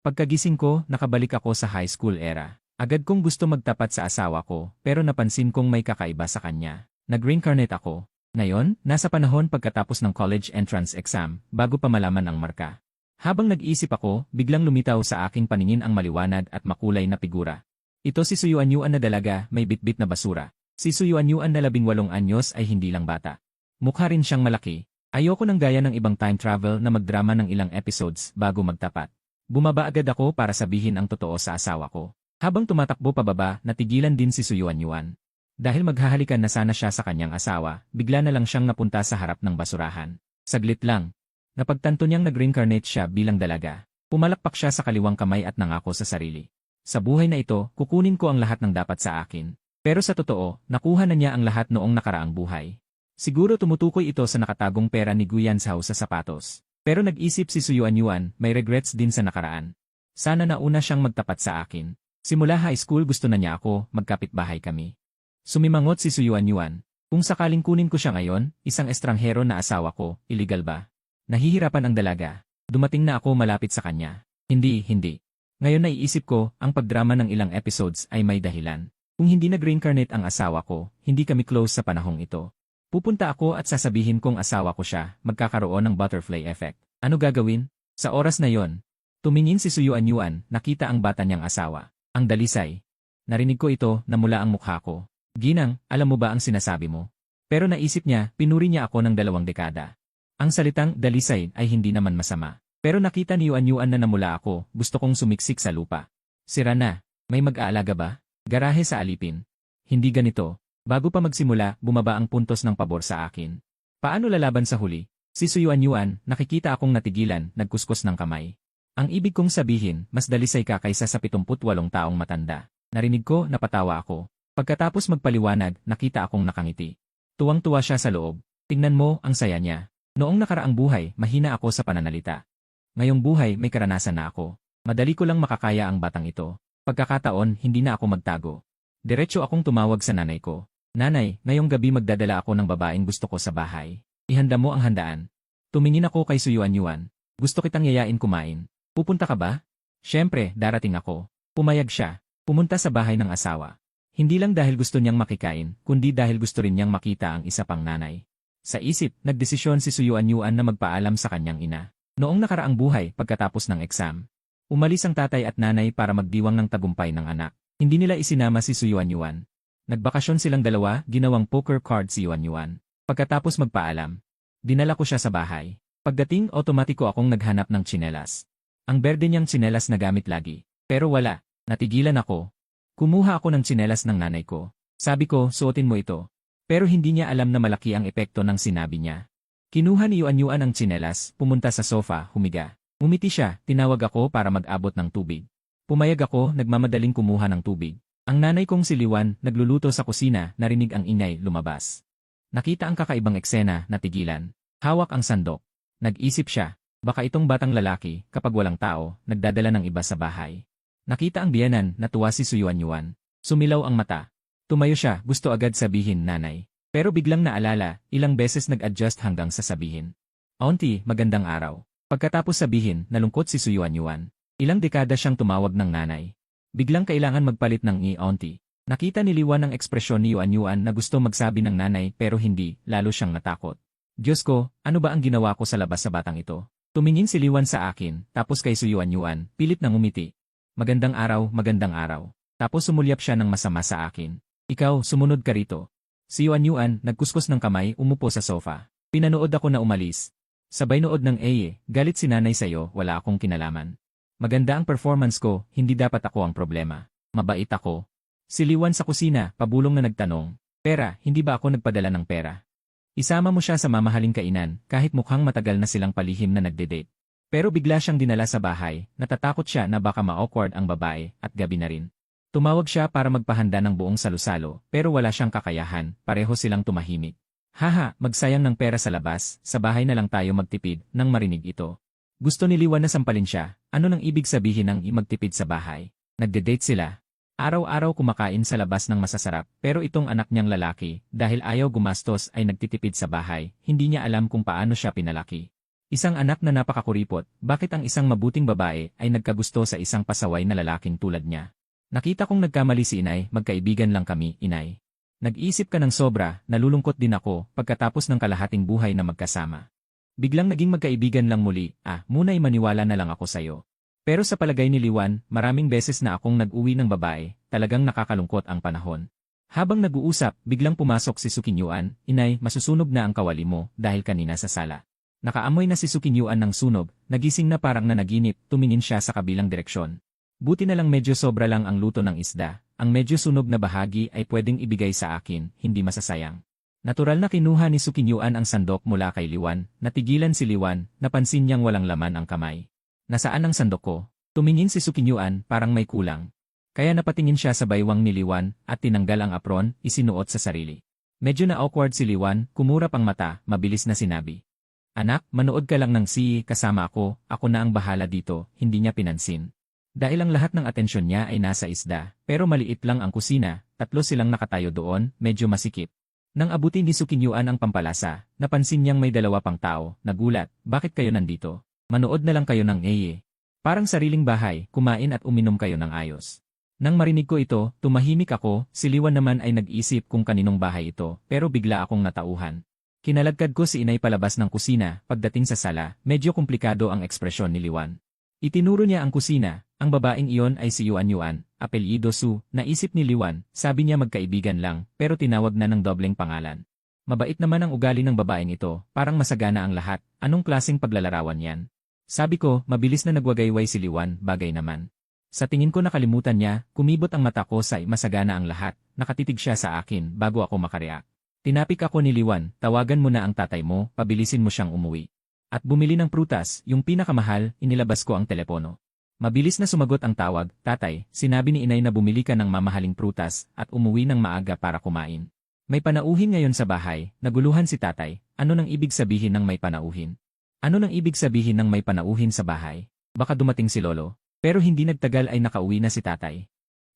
Pagkagising ko, nakabalik ako sa high school era. Agad kong gusto magtapat sa asawa ko, pero napansin kong may kakaiba sa kanya. Nag-reincarnate ako. Ngayon, nasa panahon pagkatapos ng college entrance exam, bago pa malaman ang marka. Habang nag-iisip ako, biglang lumitaw sa aking paningin ang maliwanag at makulay na figura. Ito si Suyuanyuan na dalaga, may bitbit na basura. Si Suyuanyuan na 18 anyos ay hindi lang bata. Mukha rin siyang malaki. Ayoko nang gaya ng ibang time travel na magdrama ng ilang episodes bago magtapat. Bumaba agad ako para sabihin ang totoo sa asawa ko. Habang tumatakbo pababa, natigilan din si Suyuanyuan. Dahil maghahalikan na sana siya sa kanyang asawa, bigla na lang siyang napunta sa harap ng basurahan. Saglit lang. Napagtanto niyang nag-reincarnate siya bilang dalaga. Pumalakpak siya sa kaliwang kamay at nangako sa sarili. Sa buhay na ito, kukunin ko ang lahat ng dapat sa akin. Pero sa totoo, nakuha na niya ang lahat noong nakaraang buhay. Siguro tumutukoy ito sa nakatagong pera ni Guyan Zhao sa sapatos. Pero nag-isip si Suyuanyuan, may regrets din sa nakaraan. Sana nauna siyang magtapat sa akin. Simula high school gusto na niya ako, magkapitbahay kami. Sumimangot si Suyuanyuan. Kung sakaling kunin ko siya ngayon, isang estranghero na asawa ko, illegal ba? Nahihirapan ang dalaga. Dumating na ako malapit sa kanya. Hindi. Ngayon naiisip ko, ang pagdrama ng ilang episodes ay may dahilan. Kung hindi nag-reincarnate ang asawa ko, hindi kami close sa panahong ito. Pupunta ako at sasabihin kong asawa ko siya, magkakaroon ng butterfly effect. Ano gagawin? Sa oras na yon, tumingin si Suyuanyuan, nakita ang bata niyang asawa. Ang dalisay. Narinig ko ito, namula ang mukha ko. Ginang, alam mo ba ang sinasabi mo? Pero naisip niya, pinuri niya ako ng 2 dekada. Ang salitang dalisay ay hindi naman masama. Pero nakita ni Yuanyuan na namula ako, gusto kong sumiksik sa lupa. Sira na, may mag-aalaga ba? Garahe sa alipin. Hindi ganito. Bago pa magsimula, bumaba ang puntos ng pabor sa akin. Paano lalaban sa huli? Si Suyuanyuan, nakikita akong natigilan, nagkuskus ng kamay. Ang ibig kong sabihin, mas dalisay ka kaysa sa 78 taong matanda. Narinig ko, napatawa ako. Pagkatapos magpaliwanag, nakita akong nakangiti. Tuwang-tuwa siya sa loob. Tingnan mo, ang saya niya. Noong nakaraang buhay, mahina ako sa pananalita. Ngayong buhay, may karanasan na ako. Madali ko lang makakaya ang batang ito. Pagkakataon, hindi na ako magtago. Diretso akong tumawag sa nanay ko. Nanay, ngayong gabi magdadala ako ng babaeng gusto ko sa bahay. Ihanda mo ang handaan. Tumingin ako kay Suyuanyuan. Gusto kitang yayain kumain. Pupunta ka ba? Siyempre, darating ako. Pumayag siya. Pumunta sa bahay ng asawa. Hindi lang dahil gusto niyang makikain, kundi dahil gusto rin niyang makita ang isa pang nanay. Sa isip, nagdesisyon si Suyuanyuan na magpaalam sa kanyang ina. Noong nakaraang buhay, pagkatapos ng exam, umalis ang tatay at nanay para magdiwang ng tagumpay ng anak. Hindi nila isinama si Suyuanyuan. Nagbakasyon silang dalawa, ginawang poker card si Yuanyuan. Pagkatapos magpaalam, dinala ko siya sa bahay. Pagdating, otomatiko akong naghanap ng tsinelas. Ang berde niyang tsinelas na gamit lagi. Pero wala, natigilan ako. Kumuha ako ng tsinelas ng nanay ko. Sabi ko, suotin mo ito. Pero hindi niya alam na malaki ang epekto ng sinabi niya. Kinuha ni Yuanyuan ang tsinelas, pumunta sa sofa, humiga. Umiti siya, tinawag ako para mag-abot ng tubig. Pumayag ako, nagmamadaling kumuha ng tubig. Ang nanay kong si Liwan, nagluluto sa kusina, narinig ang ingay, lumabas. Nakita ang kakaibang eksena, natigilan. Hawak ang sandok. Nag-isip siya, baka itong batang lalaki, kapag walang tao, nagdadala ng iba sa bahay. Nakita ang biyenan, natuwa si Suyuanyuan. Sumilaw ang mata. Tumayo siya, gusto agad sabihin nanay. Pero biglang naalala, ilang beses nag-adjust hanggang sa sabihin. Auntie, magandang araw. Pagkatapos sabihin, nalungkot si Suyuanyuan. Ilang dekada siyang tumawag ng nanay. Biglang kailangan magpalit ng auntie. Nakita ni Liwan ang ekspresyon ni Yuanyuan na gusto magsabi ng nanay pero hindi, lalo siyang natakot. Diyos ko, ano ba ang ginawa ko sa labas sa batang ito? Tumingin si Liwan sa akin, tapos kay Suyuanyuan, pilit nang umiti. Magandang araw, magandang araw. Tapos sumulyap siya ng masama sa akin. Ikaw, sumunod ka rito. Si Yuanyuan, nagkuskus ng kamay, umupo sa sofa. Pinanood ako na umalis. Sabay nood ng galit si nanay sa'yo, wala akong kinalaman. Maganda ang performance ko, hindi dapat ako ang problema. Mabait ako. Si Liwan sa kusina, pabulong na nagtanong. Pera, hindi ba ako nagpadala ng pera? Isama mo siya sa mamahaling kainan, kahit mukhang matagal na silang palihim na nagde-date. Pero bigla siyang dinala sa bahay, natatakot siya na baka ma-awkward ang babae, at gabi na rin. Tumawag siya para magpahanda ng buong salusalo, pero wala siyang kakayahan, pareho silang tumahimik. Haha, magsayang ng pera sa labas, sa bahay na lang tayo magtipid, nang marinig ito. Gusto ni Liwan na sampalin siya, ano nang ibig sabihin ng magtipid sa bahay? Nagde-date sila. Araw-araw kumakain sa labas ng masasarap, pero itong anak niyang lalaki, dahil ayaw gumastos ay nagtitipid sa bahay, hindi niya alam kung paano siya pinalaki. Isang anak na napakakuripot, bakit ang isang mabuting babae ay nagkagusto sa isang pasaway na lalaking tulad niya? Nakita kong nagkamali si inay, magkaibigan lang kami, inay. Nag-iisip ka ng sobra, nalulungkot din ako, pagkatapos ng kalahating buhay na magkasama. Biglang naging magkaibigan lang muli, muna'y maniwala na lang ako sa'yo. Pero sa palagay ni Liwan, maraming beses na akong nag-uwi ng babae, talagang nakakalungkot ang panahon. Habang nag-uusap, biglang pumasok si Sukinyuan, inay, masusunog na ang kawali mo, dahil kanina sa sala. Nakaamoy na si Sukinyuan ng sunog, nagising na parang nanaginip, tumingin siya sa kabilang direksyon. Buti na lang medyo sobra lang ang luto ng isda, ang medyo sunog na bahagi ay pwedeng ibigay sa akin, hindi masasayang. Natural na kinuha ni Sukinyuan ang sandok mula kay Liwan, natigilan si Liwan, napansin niyang walang laman ang kamay. Nasaan ang sandok ko? Tumingin si Sukinyuan, parang may kulang. Kaya napatingin siya sa baywang ni Liwan, at tinanggal ang apron, isinuot sa sarili. Medyo na-awkward si Liwan, kumurap ang mata, mabilis na sinabi. Anak, manood ka lang ng CE kasama ako na ang bahala dito, hindi niya pinansin. Dahil ang lahat ng atensyon niya ay nasa isda, pero maliit lang ang kusina, tatlo silang nakatayo doon, medyo masikip. Nang abutin ni Sukinyuan ang pampalasa, napansin niyang may dalawa pang tao, nagulat, bakit kayo nandito? Manood na lang kayo ng EYE. Parang sariling bahay, kumain at uminom kayo ng ayos. Nang marinig ko ito, tumahimik ako, si Liwan naman ay nag-isip kung kaninong bahay ito, pero bigla akong natauhan. Kinalagkad ko si inay palabas ng kusina, pagdating sa sala, medyo komplikado ang ekspresyon ni Liwan. Itinuro niya ang kusina, ang babaeng iyon ay si Yuan, apelyido Su, naisip ni Liwan, sabi niya magkaibigan lang, pero tinawag na ng dobleng pangalan. Mabait naman ang ugali ng babaeng ito, parang masagana ang lahat, anong klaseng paglalarawan yan? Sabi ko, mabilis na nagwagayway si Liwan, bagay naman. Sa tingin ko nakalimutan niya, kumibot ang mata ko sa masagana ang lahat, nakatitig siya sa akin bago ako makareact. Tinapik ako ni Liwan, tawagan mo na ang tatay mo, pabilisin mo siyang umuwi. At bumili ng prutas, yung pinakamahal, inilabas ko ang telepono. Mabilis na sumagot ang tawag, tatay, sinabi ni inay na bumili ka ng mamahaling prutas at umuwi ng maaga para kumain. May panauhin ngayon sa bahay, naguluhan si tatay, ano nang ibig sabihin ng may panauhin? Ano nang ibig sabihin ng may panauhin sa bahay? Baka dumating si lolo. Pero hindi nagtagal ay nakauwi na si tatay.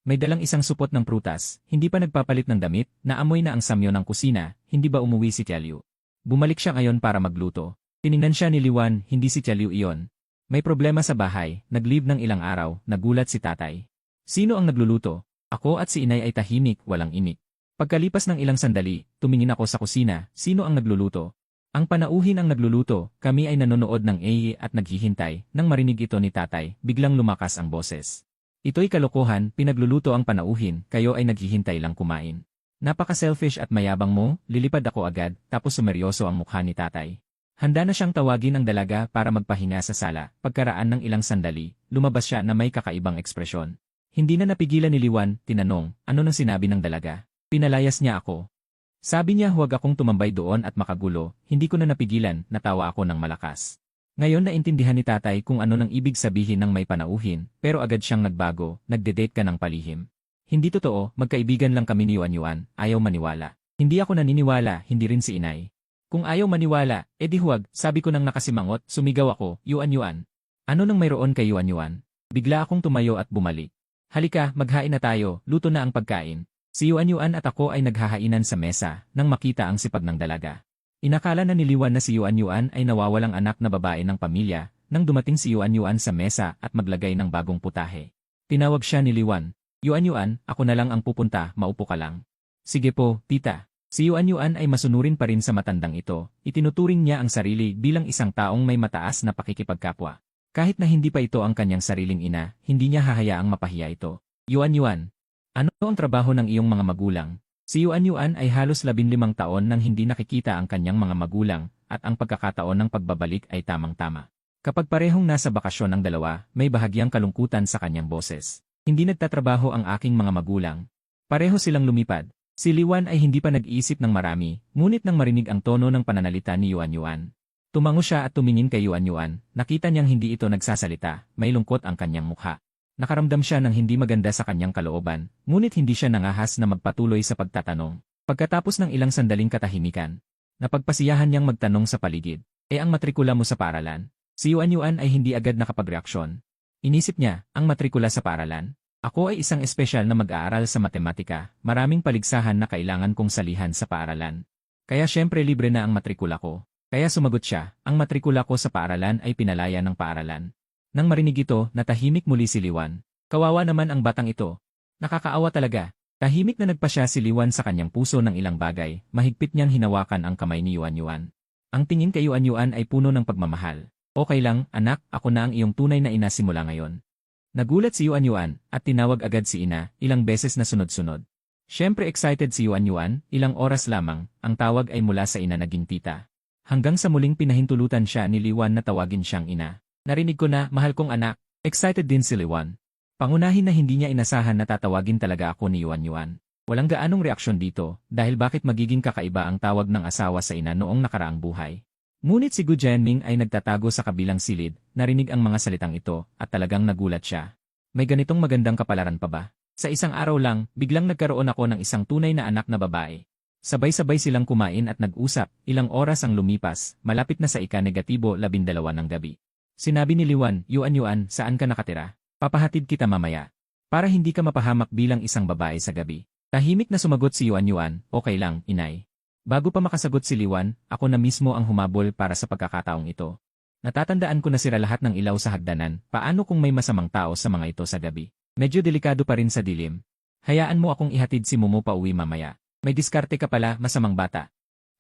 May dalang isang supot ng prutas, hindi pa nagpapalit ng damit, naamoy na ang samyo ng kusina, hindi ba umuwi si Tialyu? Bumalik siya ngayon para magluto. Tiningnan siya ni Liwan, hindi si Tialyu iyon. May problema sa bahay, nag-leave ng ilang araw, nagulat si tatay. Sino ang nagluluto? Ako at si inay ay tahimik, walang imik. Pagkalipas ng ilang sandali, tumingin ako sa kusina, sino ang nagluluto? Ang panauhin ang nagluluto, kami ay nanonood ng EYE at naghihintay, nang marinig ito ni tatay, biglang lumakas ang boses. Ito'y kalokohan, pinagluluto ang panauhin, kayo ay naghihintay lang kumain. Napaka-selfish at mayabang mo, lilipad ako agad, tapos sumeryoso ang mukha ni tatay. Handa na siyang tawagin ang dalaga para magpahinga sa sala, pagkaraan ng ilang sandali, lumabas siya na may kakaibang ekspresyon. Hindi na napigilan ni Liwan, tinanong, ano nang sinabi ng dalaga? Pinalayas niya ako. Sabi niya huwag akong tumambay doon at makagulo, hindi ko na napigilan, natawa ako ng malakas. Ngayon naintindihan ni tatay kung ano nang ibig sabihin ng may panauhin, pero agad siyang nagbago, nagde-date ka ng palihim. Hindi totoo, magkaibigan lang kami ni Yuan, ayaw maniwala. Hindi ako naniniwala, hindi rin si inay. Kung ayaw maniwala, edi huwag, sabi ko nang nakasimangot, sumigaw ako, Yuan. Ano nang mayroon kay Yuan? Bigla akong tumayo at bumalik. Halika, maghain na tayo, luto na ang pagkain. Si Yuan at ako ay naghahainan sa mesa, nang makita ang sipag ng dalaga. Inakala na ni Liwan na si Yuan ay nawawalang anak na babae ng pamilya, nang dumating si Yuan sa mesa at maglagay ng bagong putahe. Tinawag siya ni Liwan, Yuan, ako na lang ang pupunta, maupo ka lang. Sige po, tita. Si Yuan ay masunurin pa rin sa matandang ito, itinuturing niya ang sarili bilang isang taong may mataas na pakikipagkapwa. Kahit na hindi pa ito ang kanyang sariling ina, hindi niya hahayaang mapahiya ito. Yuan, ano ang trabaho ng iyong mga magulang? Si Yuan ay halos 15 taon nang hindi nakikita ang kanyang mga magulang, at ang pagkakataon ng pagbabalik ay tamang-tama. Kapag parehong nasa bakasyon ang dalawa, may bahagyang kalungkutan sa kanyang boses. Hindi nagtatrabaho ang aking mga magulang. Pareho silang lumipad. Si Liwan ay hindi pa nag-iisip ng marami, ngunit nang marinig ang tono ng pananalita ni Yuan. Tumango siya at tumingin kay Yuan, nakita niyang hindi ito nagsasalita, may lungkot ang kanyang mukha. Nakaramdam siya ng hindi maganda sa kanyang kalooban, ngunit hindi siya nangahas na magpatuloy sa pagtatanong. Pagkatapos ng ilang sandaling katahimikan, napagpasiyahan niyang magtanong sa paligid, ang matrikula mo sa paaralan? Si Yuan ay hindi agad nakapagreaksyon. Inisip niya, ang matrikula sa paaralan? Ako ay isang espesyal na mag-aaral sa matematika, maraming paligsahan na kailangan kong salihan sa paaralan. Kaya syempre libre na ang matrikula ko. Kaya sumagot siya, ang matrikula ko sa paaralan ay pinalaya ng paaralan. Nang marinig ito, natahimik muli si Liwan. Kawawa naman ang batang ito. Nakakaawa talaga. Tahimik na nagpa siya si Liwan sa kanyang puso ng ilang bagay, mahigpit niyang hinawakan ang kamay ni Yuan Yuan. Ang tingin kay Yuan Yuan ay puno ng pagmamahal. Okay lang, anak, ako na ang iyong tunay na ina simula ngayon. Nagulat si Yuan Yuan, at tinawag agad si ina, ilang beses na sunod-sunod. Siyempre excited si Yuan Yuan, ilang oras lamang, ang tawag ay mula sa ina naging tita. Hanggang sa muling pinahintulutan siya ni Liwan na tawagin siyang ina. Narinig ko na, mahal kong anak, excited din si Liwan. Pangunahin na hindi niya inasahan na tatawagin talaga ako ni Yuan Yuan. Walang gaanong reaksyon dito, dahil bakit magiging kakaiba ang tawag ng asawa sa ina noong nakaraang buhay. Ngunit si Gu Jianming ay nagtatago sa kabilang silid, narinig ang mga salitang ito, at talagang nagulat siya. May ganitong magandang kapalaran pa ba? Sa isang araw lang, biglang nagkaroon ako ng isang tunay na anak na babae. Sabay-sabay silang kumain at nag-usap, ilang oras ang lumipas, malapit na sa ika-12 ng gabi. Sinabi ni Liwan, Yuan Yuan, saan ka nakatira? Papahatid kita mamaya. Para hindi ka mapahamak bilang isang babae sa gabi. Tahimik na sumagot si Yuan Yuan, okay lang, inay. Bago pa makasagot si Liwan, ako na mismo ang humabol para sa pagkakataong ito. Natatandaan ko na sira lahat ng ilaw sa hagdanan, paano kung may masamang tao sa mga ito sa gabi? Medyo delikado pa rin sa dilim. Hayaan mo akong ihatid si Momo pa uwi mamaya. May diskarte ka pala, masamang bata.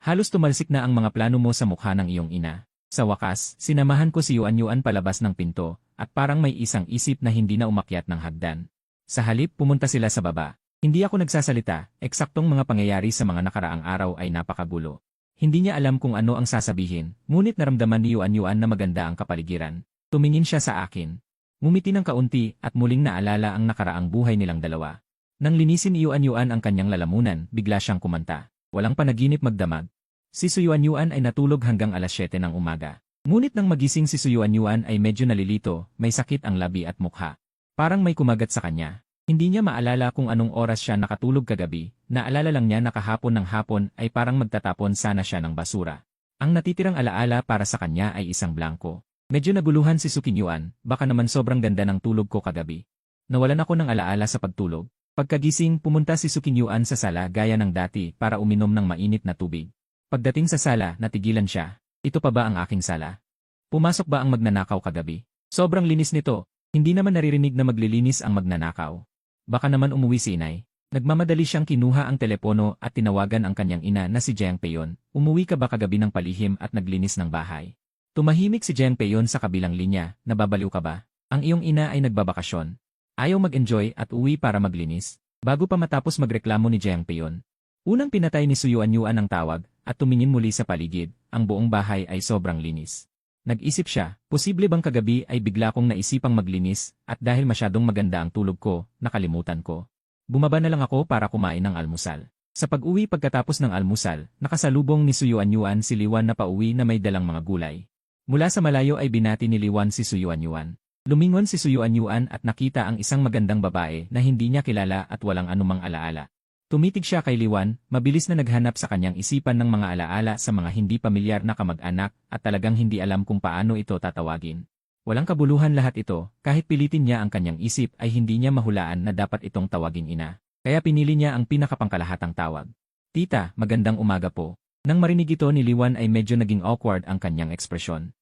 Halos tumalsik na ang mga plano mo sa mukha ng iyong ina. Sa wakas, sinamahan ko si Yuan Yuan palabas ng pinto, at parang may isang isip na hindi na umakyat ng hagdan. Sa halip, pumunta sila sa baba. Hindi ako nagsasalita, eksaktong mga pangyayari sa mga nakaraang araw ay napakagulo. Hindi niya alam kung ano ang sasabihin, ngunit naramdaman ni Yuan Yuan na maganda ang kapaligiran. Tumingin siya sa akin. Ngumiti ng kaunti at muling naalala ang nakaraang buhay nilang dalawa. Nang linisin ni Yuan Yuan ang kanyang lalamunan, bigla siyang kumanta. Walang panaginip magdamag. Si Su Yuan Yuan ay natulog hanggang alas 7 ng umaga. Ngunit nang magising si Su Yuan Yuan ay medyo nalilito, may sakit ang labi at mukha. Parang may kumagat sa kanya. Hindi niya maalala kung anong oras siya nakatulog kagabi, naalala lang niya na kahapon ng hapon ay parang magtatapon sana siya ng basura. Ang natitirang alaala para sa kanya ay isang blanko. Medyo naguluhan si Su Yuan, baka naman sobrang ganda ng tulog ko kagabi. Nawalan ako ng alaala sa pagtulog. Pagkagising, pumunta si Su Yuan sa sala gaya ng dati para uminom ng mainit na tubig. Pagdating sa sala, natigilan siya. Ito pa ba ang aking sala? Pumasok ba ang magnanakaw kagabi? Sobrang linis nito. Hindi naman naririnig na maglilinis ang magnanakaw. Baka naman umuwi si inay. Nagmamadali siyang kinuha ang telepono at tinawagan ang kanyang ina na si Jiang Peyon. Umuwi ka ba kagabi ng palihim at naglinis ng bahay? Tumahimik si Jiang Peyon sa kabilang linya. Nababaliw ka ba? Ang iyong ina ay nagbabakasyon. Ayaw mag-enjoy at uwi para maglinis. Bago pa matapos magreklamo ni Jiang Peyon. Unang pinatay ni Su Yuan Yuan ang tawag at tumingin muli sa paligid. Ang buong bahay ay sobrang linis. Nag-isip siya, posible bang kagabi ay bigla kong naisipang maglinis at dahil masyadong maganda ang tulog ko, nakalimutan ko. Bumaba na lang ako para kumain ng almusal. Sa pag-uwi pagkatapos ng almusal, nakasalubong ni Su Yuan Yuan si Liwan na pauwi na may dalang mga gulay. Mula sa malayo ay binati ni Liwan si Su Yuan Yuan. Lumingon si Su Yuan Yuan at nakita ang isang magandang babae na hindi niya kilala at walang anumang alaala. Tumitig siya kay Liwan, mabilis na naghanap sa kanyang isipan ng mga alaala sa mga hindi pamilyar na kamag-anak at talagang hindi alam kung paano ito tatawagin. Walang kabuluhan lahat ito, kahit pilitin niya ang kanyang isip ay hindi niya mahulaan na dapat itong tawaging ina. Kaya pinili niya ang pinakapangkalahatang tawag. Tita, magandang umaga po. Nang marinig ito ni Liwan ay medyo naging awkward ang kanyang ekspresyon.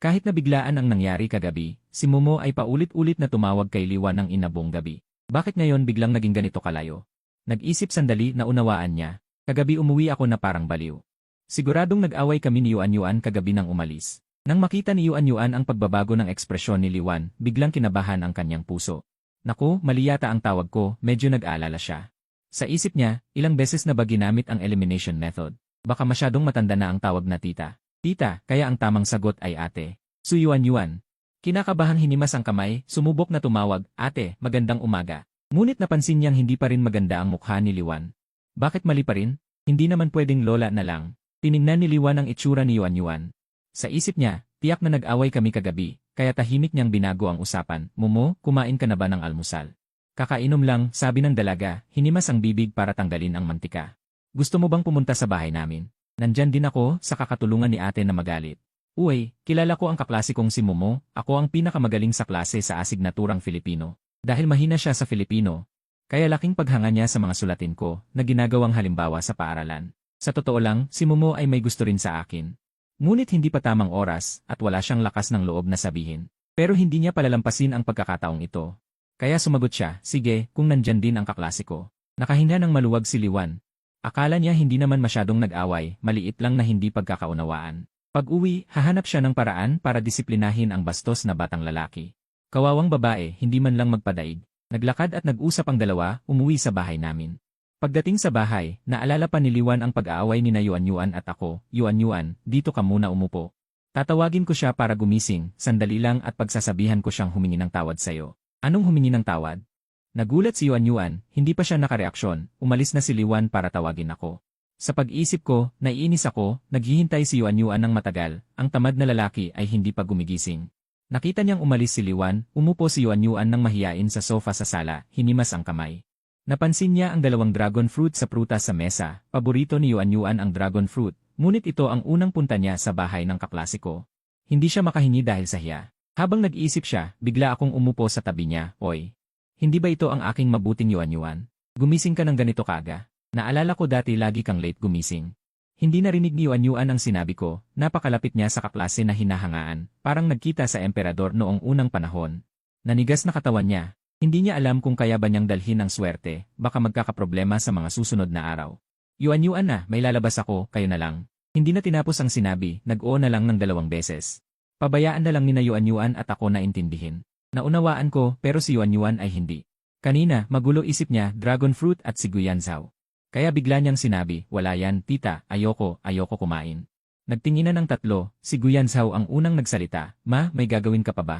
Kahit na biglaan ang nangyari kagabi, si Momo ay paulit-ulit na tumawag kay Liwan ng ina buong gabi. Bakit ngayon biglang naging ganito kalayo? Nag-isip sandali na unawaan niya. Kagabi umuwi ako na parang baliw. Siguradong nag-away kami ni Yuan Yuan kagabi nang umalis. Nang makita ni Yuan Yuan ang pagbabago ng ekspresyon ni Liwan, biglang kinabahan ang kanyang puso. Naku, mali yata ang tawag ko, medyo nag-aalala siya. Sa isip niya, ilang beses na ba ginamit ang elimination method? Baka masyadong matanda na ang tawag na tita. Tita, kaya ang tamang sagot ay ate. Su Yuan Yuan. Kinakabahang hinimas ang kamay, sumubok na tumawag, ate, magandang umaga. Ngunit napansin niyang hindi pa rin maganda ang mukha ni Liwan. Bakit mali pa rin? Hindi naman pwedeng lola na lang. Tiningnan ni Liwan ang itsura ni Yuan Yuan. Sa isip niya, tiyak na nag-away kami kagabi, kaya tahimik niyang binago ang usapan. Momo, kumain ka na ba ng almusal? Kakainom lang, sabi ng dalaga, hinimas ang bibig para tanggalin ang mantika. Gusto mo bang pumunta sa bahay namin? Nandyan din ako sa kakatulungan ni ate na magalit. Uy, kilala ko ang kaklase kong si Momo, ako ang pinakamagaling sa klase sa asignaturang Filipino. Dahil mahina siya sa Filipino, kaya laking paghanga niya sa mga sulatin ko na ginagawang halimbawa sa paaralan. Sa totoo lang, si Momo ay may gusto rin sa akin. Ngunit hindi pa tamang oras at wala siyang lakas ng loob na sabihin. Pero hindi niya palalampasin ang pagkakataong ito. Kaya sumagot siya, sige, kung nandyan din ang kaklase ko. Nakahinga ng maluwag si Liwan. Akala niya hindi naman masyadong nag-away, maliit lang na hindi pagkakaunawaan. Pag-uwi, hahanap siya ng paraan para disiplinahin ang bastos na batang lalaki. Kawawang babae, hindi man lang magpadaig. Naglakad at nag-usap ang dalawa, umuwi sa bahay namin. Pagdating sa bahay, naalala pa ni Liwan ang pag-aaway ni na Yuan at ako, Yuan, dito ka muna umupo. Tatawagin ko siya para gumising, sandali lang at pagsasabihan ko siyang humingi ng tawad sa'yo. Anong humingi ng tawad? Nagulat si Yuan, hindi pa siya nakareaksyon, umalis na si Liwan para tawagin ako. Sa pag-isip ko, naiinis ako, naghihintay si Yuan ng matagal, ang tamad na lalaki ay hindi pa gumigising. Nakita niyang umalis si Liwan, umupo si Yuan nang mahiyain sa sofa sa sala, hinimas ang kamay. Napansin niya ang 2 dragon fruit sa prutas sa mesa, paborito ni Yuan ang dragon fruit, ngunit ito ang unang punta niya sa bahay ng kaklase ko. Hindi siya makahingi dahil sa hiya. Habang nag-iisip siya, bigla akong umupo sa tabi niya, oy. Hindi ba ito ang aking mabuting Yuan? Gumising ka ng ganito kaga. Naalala ko dati lagi kang late gumising. Hindi narinig ni Yuan ang sinabi ko, napakalapit niya sa kaklase na hinahangaan, parang nagkita sa emperador noong unang panahon. Nanigas na katawan niya. Hindi niya alam kung kaya ba niyang dalhin ang swerte, baka magkakaproblema sa mga susunod na araw. Yuan na, may lalabas ako, kayo na lang. Hindi na tinapos ang sinabi, nag-oo na lang ng 2 beses. Pabayaan na lang ni na Yuan at ako na intindihin. Naunawaan ko, pero si Yuan ay hindi. Kanina, magulo isip niya, dragon fruit at si Guyanzhao. Kaya bigla niyang sinabi, wala yan, tita, ayoko kumain. Nagtinginan ng 3, si Guyanzhao ang unang nagsalita, ma, may gagawin ka pa ba?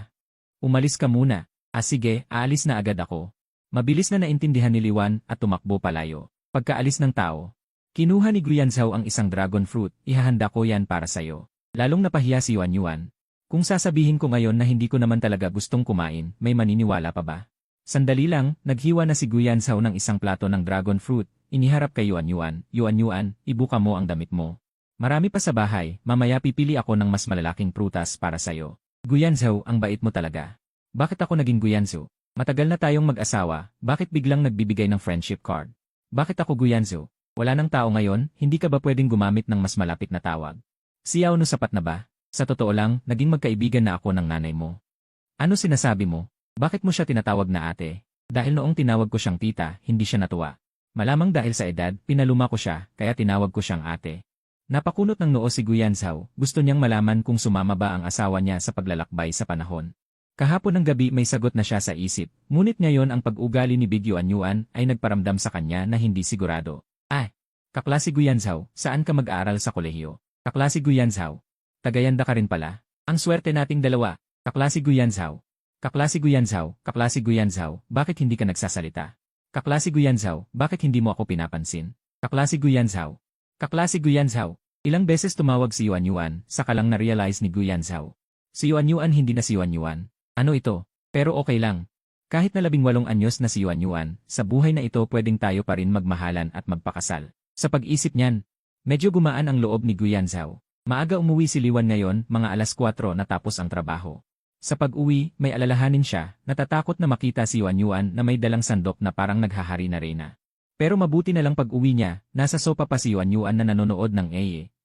Umalis ka muna. Sige, aalis na agad ako. Mabilis na naintindihan ni Liwan at tumakbo palayo. Pagkaalis ng tao, kinuha ni Guyanzhao ang isang dragon fruit, ihahanda ko yan para sayo. Lalong napahiya si Yuan. Kung sasabihin ko ngayon na hindi ko naman talaga gustong kumain, may maniniwala pa ba? Sandali lang, naghiwa na si Guyanzhao ng isang plato ng dragon fruit, iniharap kay Yuan. Yuan, ibuka mo ang damit mo. Marami pa sa bahay, mamaya pipili ako ng mas malalaking prutas para sayo. Guyanzhao, ang bait mo talaga. Bakit ako naging Guyanzhao? Matagal na tayong mag-asawa, bakit biglang nagbibigay ng friendship card? Bakit ako Guyanzhao? Wala nang tao ngayon, hindi ka ba pwedeng gumamit ng mas malapit na tawag? Si Yao no sapat na ba? Sa totoo lang, naging magkaibigan na ako ng nanay mo. Ano sinasabi mo? Bakit mo siya tinatawag na ate? Dahil noong tinawag ko siyang tita, hindi siya natuwa. Malamang dahil sa edad, pinaluma ko siya, kaya tinawag ko siyang ate. Napakunot ng noo si Guyanzhao, gusto niyang malaman kung sumama ba ang asawa niya sa paglalakbay sa panahon. Kahapon ng gabi may sagot na siya sa isip, ngunit ngayon ang pag-ugali ni Big Yuan ay nagparamdam sa kanya na hindi sigurado. Kaklase Guyanzhao, saan ka mag-aaral sa kolehiyo? Kaklase Guyanzhao, tagayanda ka rin pala. Ang swerte nating dalawa. Kaklase Guyanzhao, bakit hindi ka nagsasalita? Kaklase Guyanzhao, bakit hindi mo ako pinapansin? Kaklase Guyanzhao, ilang beses tumawag si Yuan, saka lang na-realize ni Guyanzhao. Si Yuan hindi na si Yuan. Ano ito? Pero okay lang. Kahit na 18 anyos na si Yuan, sa buhay na ito pwedeng tayo pa rin magmahalan at magpakasal. Sa pag-isip niyan, medyo gumaan ang loob ni Guyanzhao. Maaga umuwi si Liwan ngayon, mga alas 4 natapos ang trabaho. Sa pag-uwi, may alalahanin siya, natatakot na makita si Yuan na may dalang sandok na parang naghahari na reyna. Pero mabuti na lang pag-uwi niya, nasa sopa pa si Yuan na nanonood ng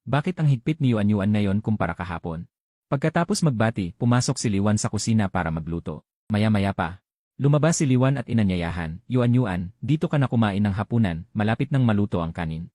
Bakit ang higpit ni Yuan ngayon kumpara kahapon? Pagkatapos magbati, pumasok si Liwan sa kusina para magluto. Maya-maya pa. Lumabas si Liwan at inanyayahan, Yuan, dito ka na kumain ng hapunan, malapit nang maluto ang kanin.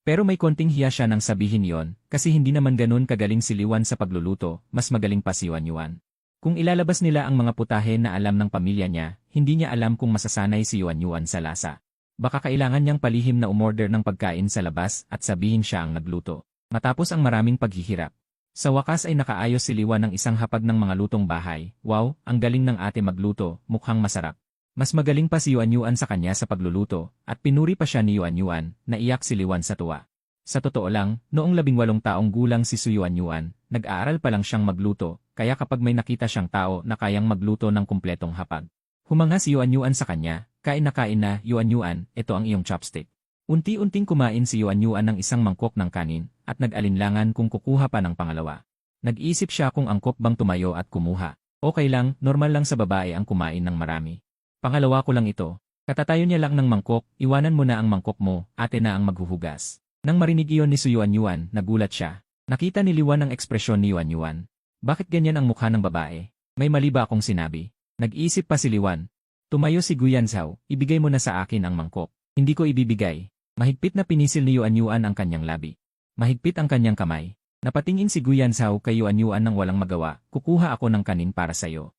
Pero may konting hiya siya nang sabihin yon, kasi hindi naman ganun kagaling si Liwan sa pagluluto, mas magaling pa si Yuan. Kung ilalabas nila ang mga putahe na alam ng pamilya niya, hindi niya alam kung masasanay si Yuan sa lasa. Baka kailangan niyang palihim na umorder ng pagkain sa labas at sabihin siya ang nagluto. Matapos ang maraming paghihirap. Sa wakas ay nakaayos si Liwan ng isang hapag ng mga lutong bahay. Wow, ang galing ng ate magluto, mukhang masarap. Mas magaling pa si Yuan sa kanya sa pagluluto, at pinuri pa siya ni Yuan, naiyak si Liwan sa tuwa. Sa totoo lang, noong 18 taong gulang si Su Yuan, nag-aaral pa lang siyang magluto, kaya kapag may nakita siyang tao na kayang magluto ng kumpletong hapag, humanga si Yuan sa kanya, kain na Yuan, ito ang iyong chopstick. Unti-unting kumain si Yuan ng isang mangkok ng kanin, at nag-alinlangan kung kukuha pa ng pangalawa. Nag-isip siya kung angkop bang tumayo at kumuha. Okay lang, normal lang sa babae ang kumain ng marami. Pangalawa ko lang ito. Katatayo niya lang ng mangkok, iwanan mo na ang mangkok mo, ate na ang maghuhugas. Nang marinig iyon ni Su Yuan, nagulat siya. Nakita ni Liwan ang ekspresyon ni Yuan Yuan. Bakit ganyan ang mukha ng babae? May mali ba akong sinabi? Nag-iisip pa si Liwan. Tumayo si Guyan Zhao, ibigay mo na sa akin ang mangkok. Hindi ko ibibigay. Mahigpit na pinisil ni Yuan Yuan ang kanyang labi. Mahigpit ang kanyang kamay. Napatingin si Guyan Zhao kay Yuan Yuan nang walang magawa, kukuha ako ng kanin para sa'yo.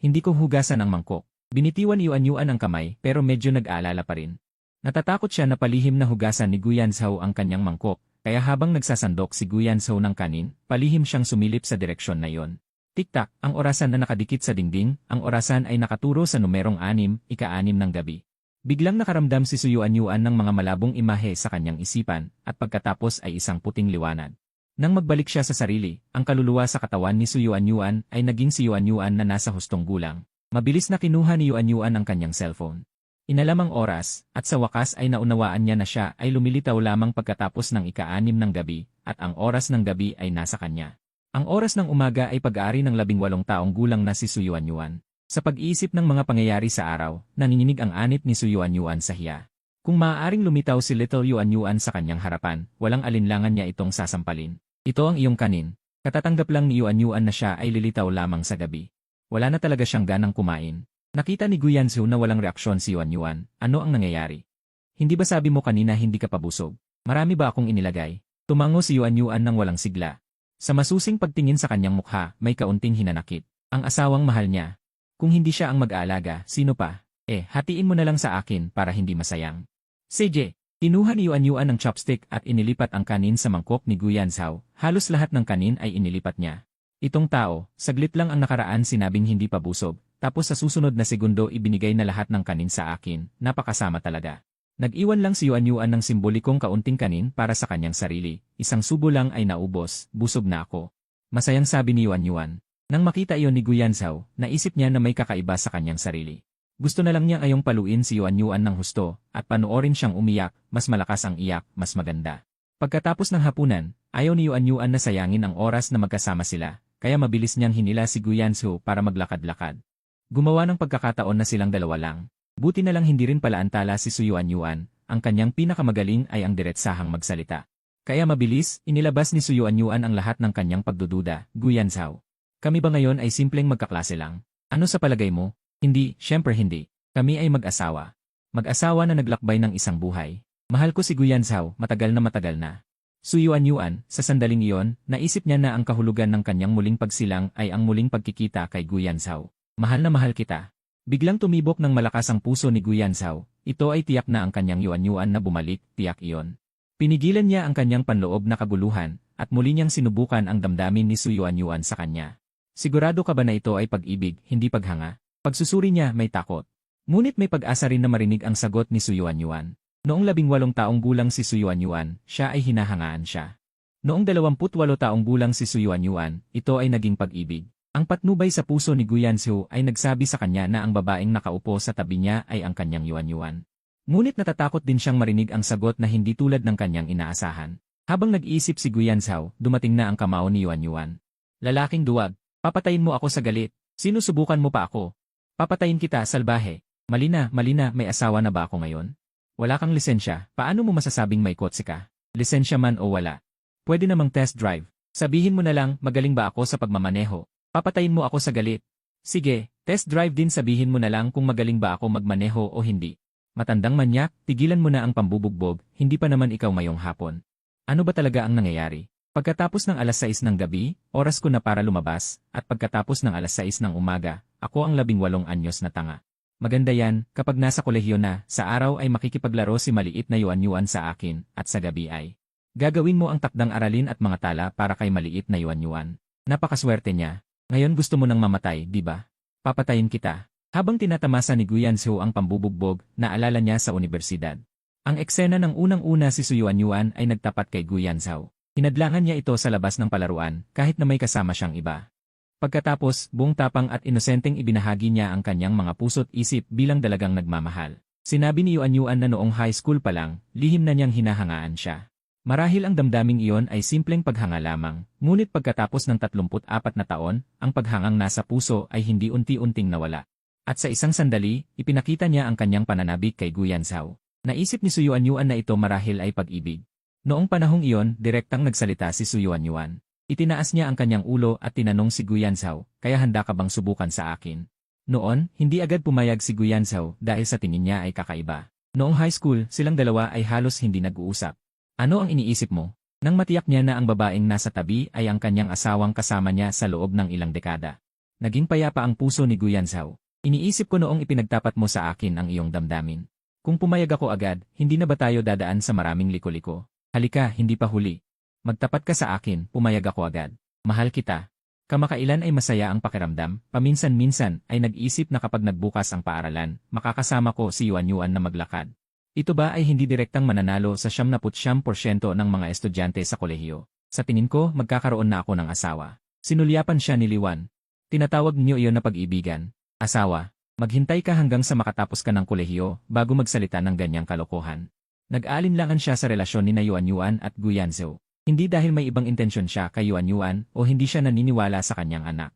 Hindi ko hugasan ang mangkok. Binitiwan ni Yuan Yuan ang kamay pero medyo nag-aalala pa rin. Natatakot siya na palihim na hugasan ni Guyan Zhao ang kanyang mangkok, kaya habang nagsasandok si Guyan Zhao ng kanin, palihim siyang sumilip sa direksyon na yon. Tik-tak, ang orasan na nakadikit sa dingding, ang orasan ay nakaturo sa numerong 6, ika-6 ng gabi. Biglang nakaramdam si Yuan Yuan ng mga malabong imahe sa kanyang isipan, at pagkatapos ay isang puting liwanag. Nang magbalik siya sa sarili, ang kaluluwa sa katawan ni Yuan Yuan ay naging si Yuan Yuan na nasa hustong gulang. Mabilis na kinuha ni Yuan Yuan ang kanyang cellphone. Inalam ang oras, at sa wakas ay naunawaan niya na siya ay lumilitaw lamang pagkatapos ng ika-6 ng gabi, at ang oras ng gabi ay nasa kanya. Ang oras ng umaga ay pag-aari ng 18 taong gulang na si Yuan Yuan. Sa pag-iisip ng mga pangyayari sa araw, nanginginig ang anit ni Yuan Yuan sa hiya. Kung maaaring lumitaw si Little Yuan Yuan sa kanyang harapan, walang alinlangan niya itong sasampalin. Ito ang iyong kanin. Katatanggap lang ni Yuan Yuan na siya ay lilitaw lamang sa gabi. Wala na talaga siyang ganang kumain. Nakita ni Guyan Zhao na walang reaksyon si Yuan Yuan. Ano ang nangyayari? Hindi ba sabi mo kanina hindi ka pabusog? Marami ba akong inilagay? Tumango si Yuan Yuan nang walang sigla. Sa masusing pagtingin sa kanyang mukha, may kaunting hinanakit. Ang asawang mahal niya. Kung hindi siya ang mag-aalaga, sino pa? Hatiin mo na lang sa akin para hindi masayang. CJ, kinuha ni Yuan Yuan ng chopstick at inilipat ang kanin sa mangkok ni Guyan Zhao. Halos lahat ng kanin ay inilipat niya. Itong tao, saglit lang ang nakaraan sinabing hindi pabusog, tapos sa susunod na segundo ibinigay na lahat ng kanin sa akin. Napakasama talaga. Nag-iwan lang si Yuan Yuan ng simbolikong kaunting kanin para sa kanyang sarili. Isang subo lang ay naubos, busog na ako. Masayang sabi ni Yuan Yuan. Nang makita iyon ni Guyan Zhao, naisip niya na may kakaiba sa kanyang sarili. Gusto na lang niyang ayong paluin si Yuan Yuan ng husto, at panoorin siyang umiyak, mas malakas ang iyak, mas maganda. Pagkatapos ng hapunan, ayaw ni Yuan Yuan na sayangin ang oras na magkasama sila, kaya mabilis niyang hinila si Guyan Zhao para maglakad-lakad. Gumawa ng pagkakataon na silang dalawa lang. Buti na lang hindi rin pala antala si Yuan Yuan, ang kanyang pinakamagaling ay ang diretsahang magsalita. Kaya mabilis, inilabas ni Yuan Yuan ang lahat ng kanyang pagdududa. Guyan Zhao, kami ba ngayon ay simpleng magkaklase lang? Ano sa palagay mo? Hindi, syempre hindi. Kami ay mag-asawa. Mag-asawa na naglakbay ng isang buhay. Mahal ko si Guyan Zhao, matagal na. Yuan Yuan, sa sandaling iyon, naisip niya na ang kahulugan ng kanyang muling pagsilang ay ang muling pagkikita kay Guyan Zhao. Mahal na mahal kita. Biglang tumibok ng malakas ang puso ni Guyan Zhao. Ito ay tiyak na ang kanyang Yuan Yuan na bumalik, tiyak iyon. Pinigilan niya ang kanyang panloob na kaguluhan, at muli niyang sinubukan ang damdamin ni Yuan Yuan sa kanya. Sigurado ka ba na ito ay pag-ibig, hindi paghanga? Pagsusuri niya may takot. Ngunit may pag-asa rin na marinig ang sagot ni Yuan Yuan. Noong 18 taong gulang si Yuan Yuan, siya ay hinahangaan siya. Noong 28 taong gulang si Yuan Yuan, ito ay naging pag-ibig. Ang patnubay sa puso ni Guyan Zhao ay nagsabi sa kanya na ang babaeng nakaupo sa tabi niya ay ang kanyang Yuan Yuan. Ngunit natatakot din siyang marinig ang sagot na hindi tulad ng kanyang inaasahan. Habang nag-iisip si Guyan Zhao, dumating na ang kamao ni Yuan Yuan. Lalaking duwag, papatayin mo ako sa galit. Sinusubukan mo pa ako. Papatayin kita, salbahe. Malina, may asawa na ba ako ngayon? Wala kang lisensya, paano mo masasabing may kotse ka? Lisensya man o wala. Pwede namang test drive. Sabihin mo na lang, magaling ba ako sa pagmamaneho? Papatayin mo ako sa galit. Sige, test drive din sabihin mo na lang kung magaling ba ako magmaneho o hindi. Matandang manyak, tigilan mo na ang pambubugbog, hindi pa naman ikaw ngayong hapon. Ano ba talaga ang nangyayari? Pagkatapos ng alas 6 ng gabi, oras ko na para lumabas, at pagkatapos ng alas 6 ng umaga, ako ang 18 anyos na tanga. Maganda yan, kapag nasa kolehiyo na, sa araw ay makikipaglaro si maliit na Yuan Yuan sa akin, at sa gabi ay gagawin mo ang takdang aralin at mga tala para kay maliit na Yuan Yuan. Napakaswerte niya. Ngayon gusto mo nang mamatay, di ba? Papatayin kita. Habang tinatamasa ni Guyan Zhao ang pambubugbog, naalala niya sa unibersidad. Ang eksena ng unang-una si Yuan Yuan ay nagtapat kay Guyan Zhao. Hinadlangan niya ito sa labas ng palaruan, kahit na may kasama siyang iba. Pagkatapos, buong tapang at inosenteng ibinahagi niya ang kanyang mga puso't isip bilang dalagang nagmamahal. Sinabi ni Yuan Yuan na noong high school pa lang, lihim na niyang hinahangaan siya. Marahil ang damdaming iyon ay simpleng paghanga lamang, ngunit pagkatapos ng 34 na taon, ang paghangang nasa puso ay hindi unti-unting nawala. At sa isang sandali, ipinakita niya ang kanyang pananabik kay Guyan Zhao. Naisip ni Yuan Yuan na ito marahil ay pag-ibig. Noong panahong iyon, direktang nagsalita si Su Yuanyuan. Itinaas niya ang kanyang ulo at tinanong si Guyanzhao, kaya handa ka bang subukan sa akin? Noon, hindi agad pumayag si Guyanzhao dahil sa tingin niya ay kakaiba. Noong high school, silang dalawa ay halos hindi nag-uusap. Ano ang iniisip mo? Nang matiyak niya na ang babaeng nasa tabi ay ang kanyang asawang kasama niya sa loob ng ilang dekada. Naging payapa ang puso ni Guyanzhao. Iniisip ko noong ipinagtapat mo sa akin ang iyong damdamin. Kung pumayag ako agad, hindi na ba tayo dadaan sa maraming liko-liko? Halika, hindi pa huli. Magtapat ka sa akin, pumayag ako agad. Mahal kita. Kamakailan ay masaya ang pakiramdam, paminsan-minsan ay nag-isip na kapag nagbukas ang paaralan, makakasama ko si Yuanyuan na maglakad. Ito ba ay hindi direktang mananalo sa 79% ng mga estudyante sa kolehiyo? Sa tingin ko, magkakaroon na ako ng asawa. Sinulyapan siya ni Liwan. Tinatawag niyo iyon na pag-ibigan. Asawa, maghintay ka hanggang sa makatapos ka ng kolehiyo bago magsalita ng ganyang kalokohan. Nag-aalinlangan siya sa relasyon ni Yuanyuan at Guyanzhao. Hindi dahil may ibang intensyon siya kay Yuanyuan o hindi siya naniniwala sa kanyang anak.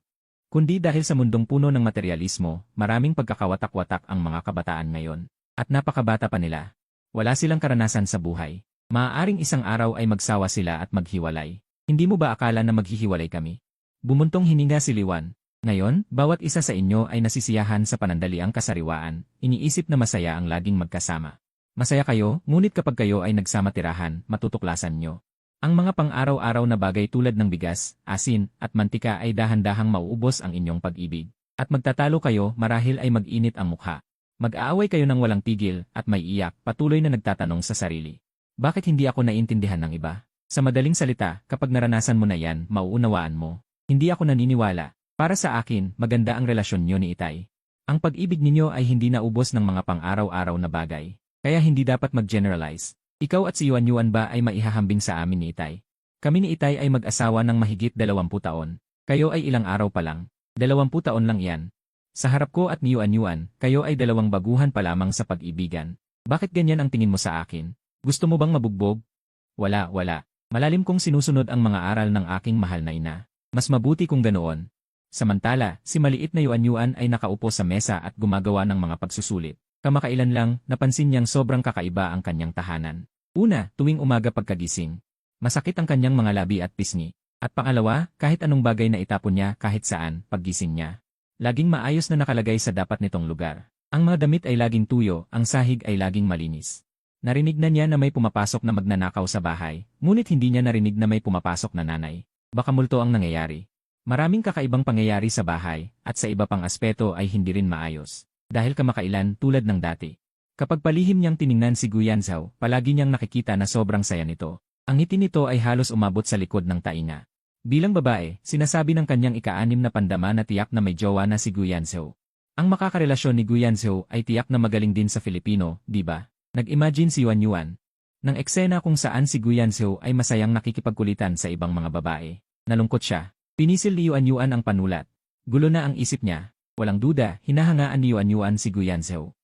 Kundi dahil sa mundong puno ng materialismo, maraming pagkakawatak-watak ang mga kabataan ngayon. At napakabata pa nila. Wala silang karanasan sa buhay. Maaaring isang araw ay magsawa sila at maghiwalay. Hindi mo ba akala na maghihiwalay kami? Bumuntong hininga si Liwan. Ngayon, bawat isa sa inyo ay nasisiyahan sa panandaliang kasariwaan, iniisip na masaya ang laging magkasama. Masaya kayo, ngunit kapag kayo ay nagsama tirahan, matutuklasan nyo. Ang mga pang-araw-araw na bagay tulad ng bigas, asin, at mantika ay dahan-dahang mauubos ang inyong pag-ibig. At magtatalo kayo marahil ay mag-init ang mukha. Mag-aaway kayo ng walang tigil at may iyak, patuloy na nagtatanong sa sarili. Bakit hindi ako naiintindihan ng iba? Sa madaling salita, kapag naranasan mo na yan, mauunawaan mo. Hindi ako naniniwala. Para sa akin, maganda ang relasyon niyo ni Itay. Ang pag-ibig ninyo ay hindi naubos ng mga pang-araw-araw na bagay. Kaya hindi dapat mag-generalize. Ikaw at si Yuanyuan ba ay maihahambing sa amin ni Itay? Kami ni Itay ay mag-asawa ng mahigit 20 taon. Kayo ay ilang araw pa lang. 20 taon lang yan. Sa harap ko at ni Yuanyuan, kayo ay 2 baguhan pa lamang sa pag-ibigan. Bakit ganyan ang tingin mo sa akin? Gusto mo bang mabugbog? Wala. Malalim kong sinusunod ang mga aral ng aking mahal na ina. Mas mabuti kung ganoon. Samantala, si maliit na Yuanyuan ay nakaupo sa mesa at gumagawa ng mga pagsusulit. Kamakailan lang, napansin niyang sobrang kakaiba ang kanyang tahanan. Una, tuwing umaga pagkagising. Masakit ang kanyang mga labi at pisngi. At pangalawa, kahit anong bagay na itapon niya kahit saan, paggising niya. Laging maayos na nakalagay sa dapat nitong lugar. Ang mga damit ay laging tuyo, ang sahig ay laging malinis. Narinig na niya na may pumapasok na magnanakaw sa bahay, ngunit hindi niya narinig na may pumapasok na nanay. Baka multo ang nangyayari. Maraming kakaibang pangyayari sa bahay, at sa iba pang aspeto ay hindi rin maayos. Dahil kamakailan tulad ng dati. Kapag palihim niyang tiningnan si Guyanzhao, palagi niyang nakikita na sobrang saya nito. Ang ngiti nito ay halos umabot sa likod ng tainga. Bilang babae, sinasabi ng kanyang ika-6 na pandama na tiyak na may jowa na si Guyanzhao. Ang makakarelasyon ni Guyanzhao ay tiyak na magaling din sa Filipino, di ba? Nag-imagine si Yuanyuan ng eksena kung saan si Guyanzhao ay masayang nakikipagkulitan sa ibang mga babae. Nalungkot siya. Pinisil ni Yuanyuan ang panulat. Gulo na ang isip niya. Walang duda, hinahangaan ni Yuanyuan si Guyanzhao.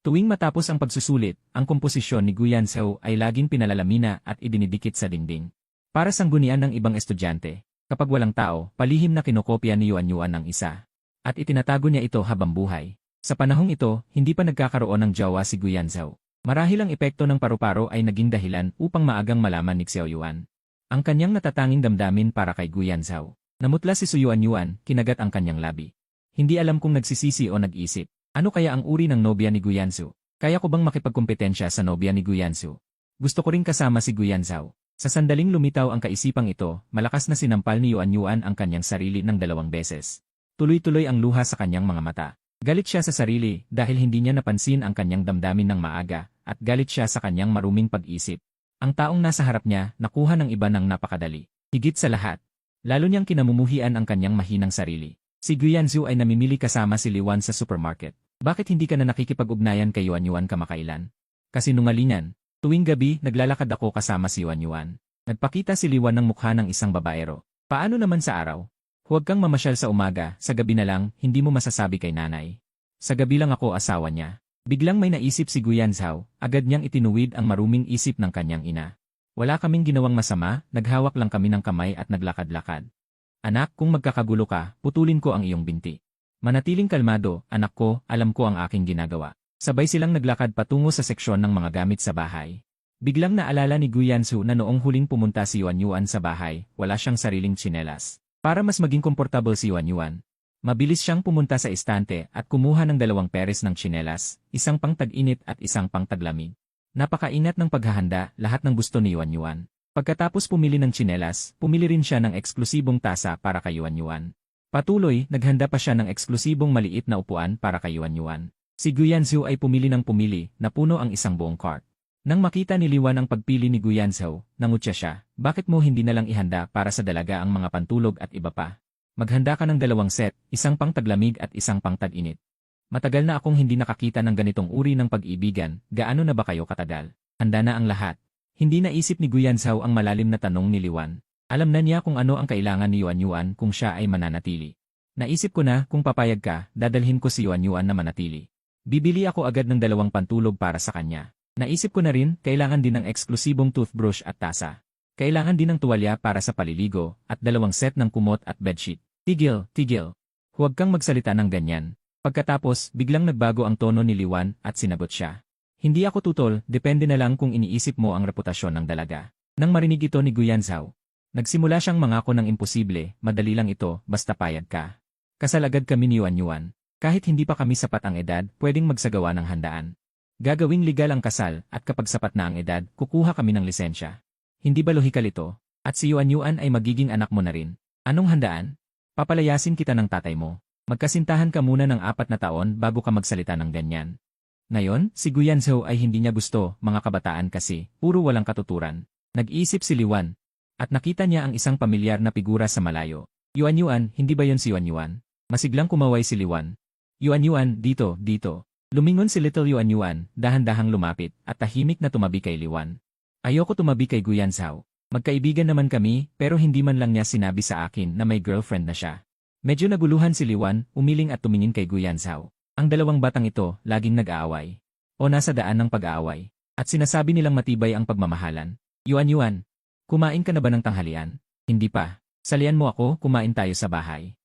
Tuwing matapos ang pagsusulit, ang komposisyon ni Guyanzhao ay laging pinalalamina at idinidikit sa dingding. Para sanggunian ng ibang estudyante, kapag walang tao, palihim na kinokopya ni Yuanyuan ng isa. At itinatago niya ito habang buhay. Sa panahong ito, hindi pa nagkakaroon ng jowa si Guyanzhao. Marahil ang epekto ng paru-paro ay naging dahilan upang maagang malaman ni Xiaoyuan ang kanyang natatanging damdamin para kay Guyanzhao. Namutla si Su Yuanyuan, kinagat ang kanyang labi. Hindi alam kung nagsisisi o nag-isip. Ano kaya ang uri ng nobya ni Guyanzhao? Kaya ko bang makipagkompetensya sa nobya ni Guyanzhao? Gusto ko ring kasama si Guyanzhao. Sa sandaling lumitaw ang kaisipang ito, malakas na sinampal ni Yuanyuan ang kanyang sarili ng 2 beses. Tuloy-tuloy ang luha sa kanyang mga mata. Galit siya sa sarili dahil hindi niya napansin ang kanyang damdamin ng maaga, at galit siya sa kanyang maruming pag-isip. Ang taong nasa harap niya, nakuha ng iba ng napakadali. Higit sa lahat, lalo niyang kinamumuhian ang kanyang mahinang sarili. Si Guyanzhao ay namimili kasama si Liwan sa supermarket. Bakit hindi ka na nakikipag-ugnayan kay Yuanyuan kamakailan? Kasinungalingan. Tuwing gabi, naglalakad ako kasama si Yuanyuan. Nagpakita si Liwan ng mukha ng isang babaero. Paano naman sa araw? Huwag kang mamasyal sa umaga, sa gabi na lang, hindi mo masasabi kay nanay. Sa gabi lang ako asawa niya. Biglang may naisip si Guyanzhao, agad niyang itinuwid ang maruming isip ng kanyang ina. Wala kaming ginawang masama, naghawak lang kami ng kamay at naglakad-lakad. Anak, kung magkakagulo ka, putulin ko ang iyong binti. Manatiling kalmado, anak ko, alam ko ang aking ginagawa. Sabay silang naglakad patungo sa seksyon ng mga gamit sa bahay. Biglang naalala ni Guyansu na noong huling pumunta si Yuan Yuan sa bahay, wala siyang sariling tsinelas. Para mas maging komportable si Yuan Yuan, mabilis siyang pumunta sa istante at kumuha ng 2 pares ng tsinelas, isang pang tag-init at isang pang taglamig. Napakaingat ng paghahanda, lahat ng gusto ni Yuan Yuan. Pagkatapos pumili ng tsinelas, pumili rin siya ng eksklusibong tasa para kay Yuan Yuan. Patuloy, naghanda pa siya ng eksklusibong maliit na upuan para kay Yuan Yuan. Si Guyansu ay pumili ng pumili, na puno ang isang buong cart. Nang makita ni Liwan ang pagpili ni Guyansu, nangutya siya, bakit mo hindi nalang ihanda para sa dalaga ang mga pantulog at iba pa? Maghanda ka ng 2 set, isang pang taglamig at isang pang tag-init. Matagal na akong hindi nakakita ng ganitong uri ng pag-ibigan, gaano na ba kayo katagal? Handa na ang lahat. Hindi naisip ni Guyansu ang malalim na tanong ni Liwan. Alam na niya kung ano ang kailangan ni Yuan Yuan kung siya ay mananatili. Naisip ko na kung papayag ka, dadalhin ko si Yuan Yuan na manatili. Bibili ako agad ng 2 pantulog para sa kanya. Naisip ko na rin, kailangan din ng eksklusibong toothbrush at tasa. Kailangan din ng tuwalya para sa paliligo, at 2 set ng kumot at bedsheet. Tigil, tigil. Huwag kang magsalita ng ganyan. Pagkatapos, biglang nagbago ang tono ni Liwan at sinagot siya. Hindi ako tutol, depende na lang kung iniisip mo ang reputasyon ng dalaga. Nang marinig ito ni Guyansu, nagsimula siyang mangako ng imposible, madali lang ito, basta payag ka. Kasal agad kami ni Yuan Yuan. Kahit hindi pa kami sapat ang edad, pwedeng magsagawa ng handaan. Gagawing legal ang kasal, at kapag sapat na ang edad, kukuha kami ng lisensya. Hindi ba lohikal ito? At si Yuan Yuan ay magiging anak mo na rin. Anong handaan? Papalayasin kita ng tatay mo. Magkasintahan ka muna ng 4 na taon bago ka magsalita ng ganyan. Ngayon, si Guyansu ay hindi niya gusto, mga kabataan kasi, puro walang katuturan. Nag-iisip si Liwan. At nakita niya ang isang pamilyar na figura sa malayo. Yuan Yuan, hindi ba yon si Yuan Yuan? Masiglang kumaway si Liwan. Yuan Yuan, dito, dito. Lumingon si Little Yuan Yuan, dahan-dahang lumapit, at tahimik na tumabi kay Liwan. Ayoko tumabi kay Guyansu. Magkaibigan naman kami, pero hindi man lang niya sinabi sa akin na may girlfriend na siya. Medyo naguluhan si Liwan, umiling at tumingin kay Guyansu. Ang 2 batang ito, laging nag-aaway. O nasa daan ng pag-aaway. At sinasabi nilang matibay ang pagmamahalan. Yuan Yuan, kumain ka na ba ng tanghalian? Hindi pa. Salian mo ako, kumain tayo sa bahay.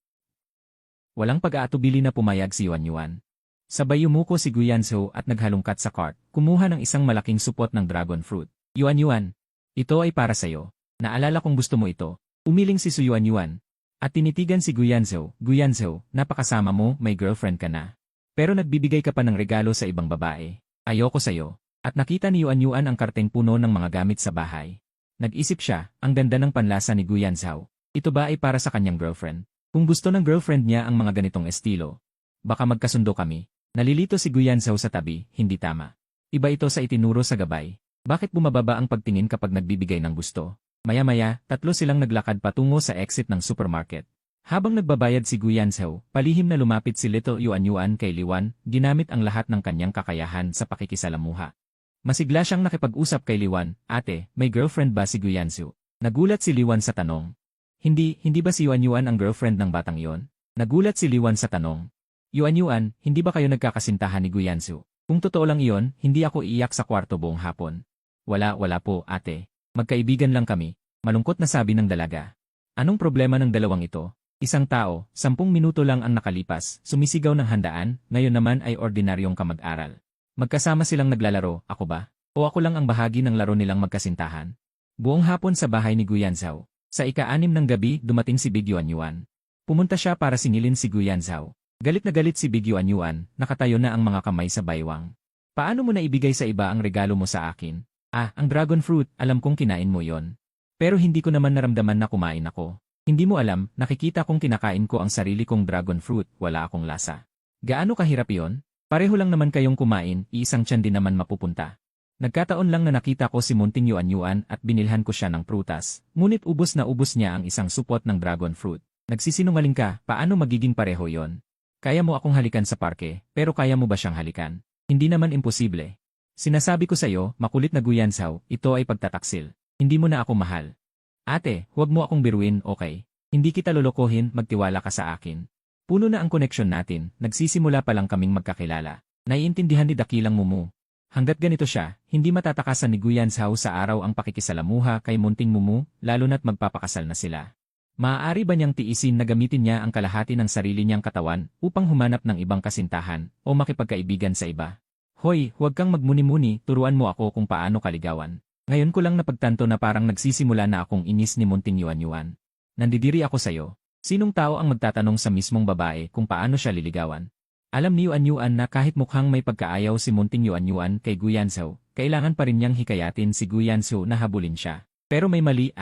Walang pag-aatubili na pumayag si Yuan Yuan. Sabay yumuko si Guyansu at naghalungkat sa cart, kumuha ng isang malaking supot ng dragon fruit. Yuan Yuan, ito ay para sa'yo. Naalala kong gusto mo ito. Umiling si Su Yuan Yuan. At tinitigan si Guyansu, Guyansu, napakasama mo, may girlfriend ka na. Pero nagbibigay ka pa ng regalo sa ibang babae. Ayoko sa'yo. At nakita ni Yuan Yuan ang karteng puno ng mga gamit sa bahay. Nag-isip siya, ang ganda ng panlasa ni Guyansu. Ito ba ay para sa kanyang girlfriend? Kung gusto ng girlfriend niya ang mga ganitong estilo, baka magkasundo kami. Nalilito si Guyansu sa tabi, hindi tama. Iba ito sa itinuro sa gabay. Bakit bumababa ang pagtingin kapag nagbibigay ng gusto? Maya-maya, 3 silang naglakad patungo sa exit ng supermarket. Habang nagbabayad si Guyansu, palihim na lumapit si Little Yuan Yuan kay Liwan, ginamit ang lahat ng kanyang kakayahan sa pakikisalamuha. Masigla siyang nakipag-usap kay Liwan, ate, may girlfriend ba si Guyansu? Nagulat si Liwan sa tanong. Hindi ba si Yuan Yuan ang girlfriend ng batang iyon? Nagulat si Liwan sa tanong. Yuan Yuan, hindi ba kayo nagkakasintahan ni Guyansu? Kung totoo lang iyon, hindi ako iiyak sa kwarto buong hapon. Wala po, ate. Magkaibigan lang kami. Malungkot na sabi ng dalaga. Anong problema ng dalawang ito? Isang tao, 10 minuto lang ang nakalipas, sumisigaw ng handaan, ngayon naman ay ordinaryong kamag-aral. Magkasama silang naglalaro, ako ba? O ako lang ang bahagi ng laro nilang magkasintahan? Buong hapon sa bahay ni Guyansu. Sa ika-6 ng gabi, dumating si Big Yuan Yuan. Pumunta siya para singilin si Guyansu. Galit na galit si Big Yuan Yuan, nakatayo na ang mga kamay sa baywang. Paano mo na ibigay sa iba ang regalo mo sa akin? Ang dragon fruit, alam kong kinain mo yon. Pero hindi ko naman naramdaman na kumain ako. Hindi mo alam, nakikita kong kinakain ko ang sarili kong dragon fruit, wala akong lasa. Gaano kahirap yon? Pareho lang naman kayong kumain, iisang tiyan din naman mapupunta. Nagkataon lang na nakita ko si Munting Yuan Yuan at binilhan ko siya ng prutas, ngunit ubos na ubos niya ang isang supot ng dragon fruit. Nagsisinungaling ka, paano magiging pareho yon? Kaya mo akong halikan sa parke, pero kaya mo ba siyang halikan? Hindi naman imposible. Sinasabi ko sa iyo, makulit na Guyansu, ito ay pagtataksil. Hindi mo na ako mahal. Ate, huwag mo akong biruin, okay? Hindi kita lolokohin, magtiwala ka sa akin. Puno na ang koneksyon natin, nagsisimula pa lang kaming magkakilala. Naiintindihan ni Dakilang Mumu. Hanggat ganito siya, hindi matatakasan ni Guyansu sa araw ang pakikisalamuha kay Munting Mumu, lalo na't magpapakasal na sila. Maaari ba niyang tiisin na gamitin niya ang kalahati ng sarili niyang katawan upang humanap ng ibang kasintahan o makipagkaibigan sa iba? Hoy, huwag kang magmuni-muni, turuan mo ako kung paano kaligawan. Ngayon ko lang napagtanto na parang nagsisimula na akong inis ni Munting Yuan. Nandidiri ako sa'yo. Sinong tao ang magtatanong sa mismong babae kung paano siya liligawan? Alam ni Yuan na kahit mukhang may pagkaayaw si Munting Yuan kay Gu Yanzhou, kailangan pa rin niyang hikayatin si Gu Yanzhou na habulin siya. Pero may mali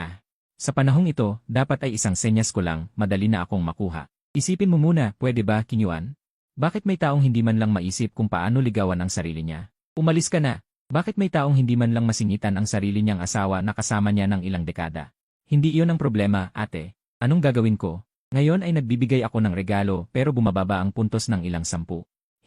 Sa panahong ito, dapat ay isang senyas ko lang, madali na akong makuha. Isipin mo muna, pwede ba, King Yuan? Bakit may taong hindi man lang maisip kung paano ligawan ang sarili niya? Umalis ka na. Bakit may taong hindi man lang masingitan ang sarili niyang asawa na kasama niya ng ilang dekada? Hindi iyon ang problema, ate. Anong gagawin ko? Ngayon ay nagbibigay ako ng regalo pero bumababa ang puntos ng ilang 10.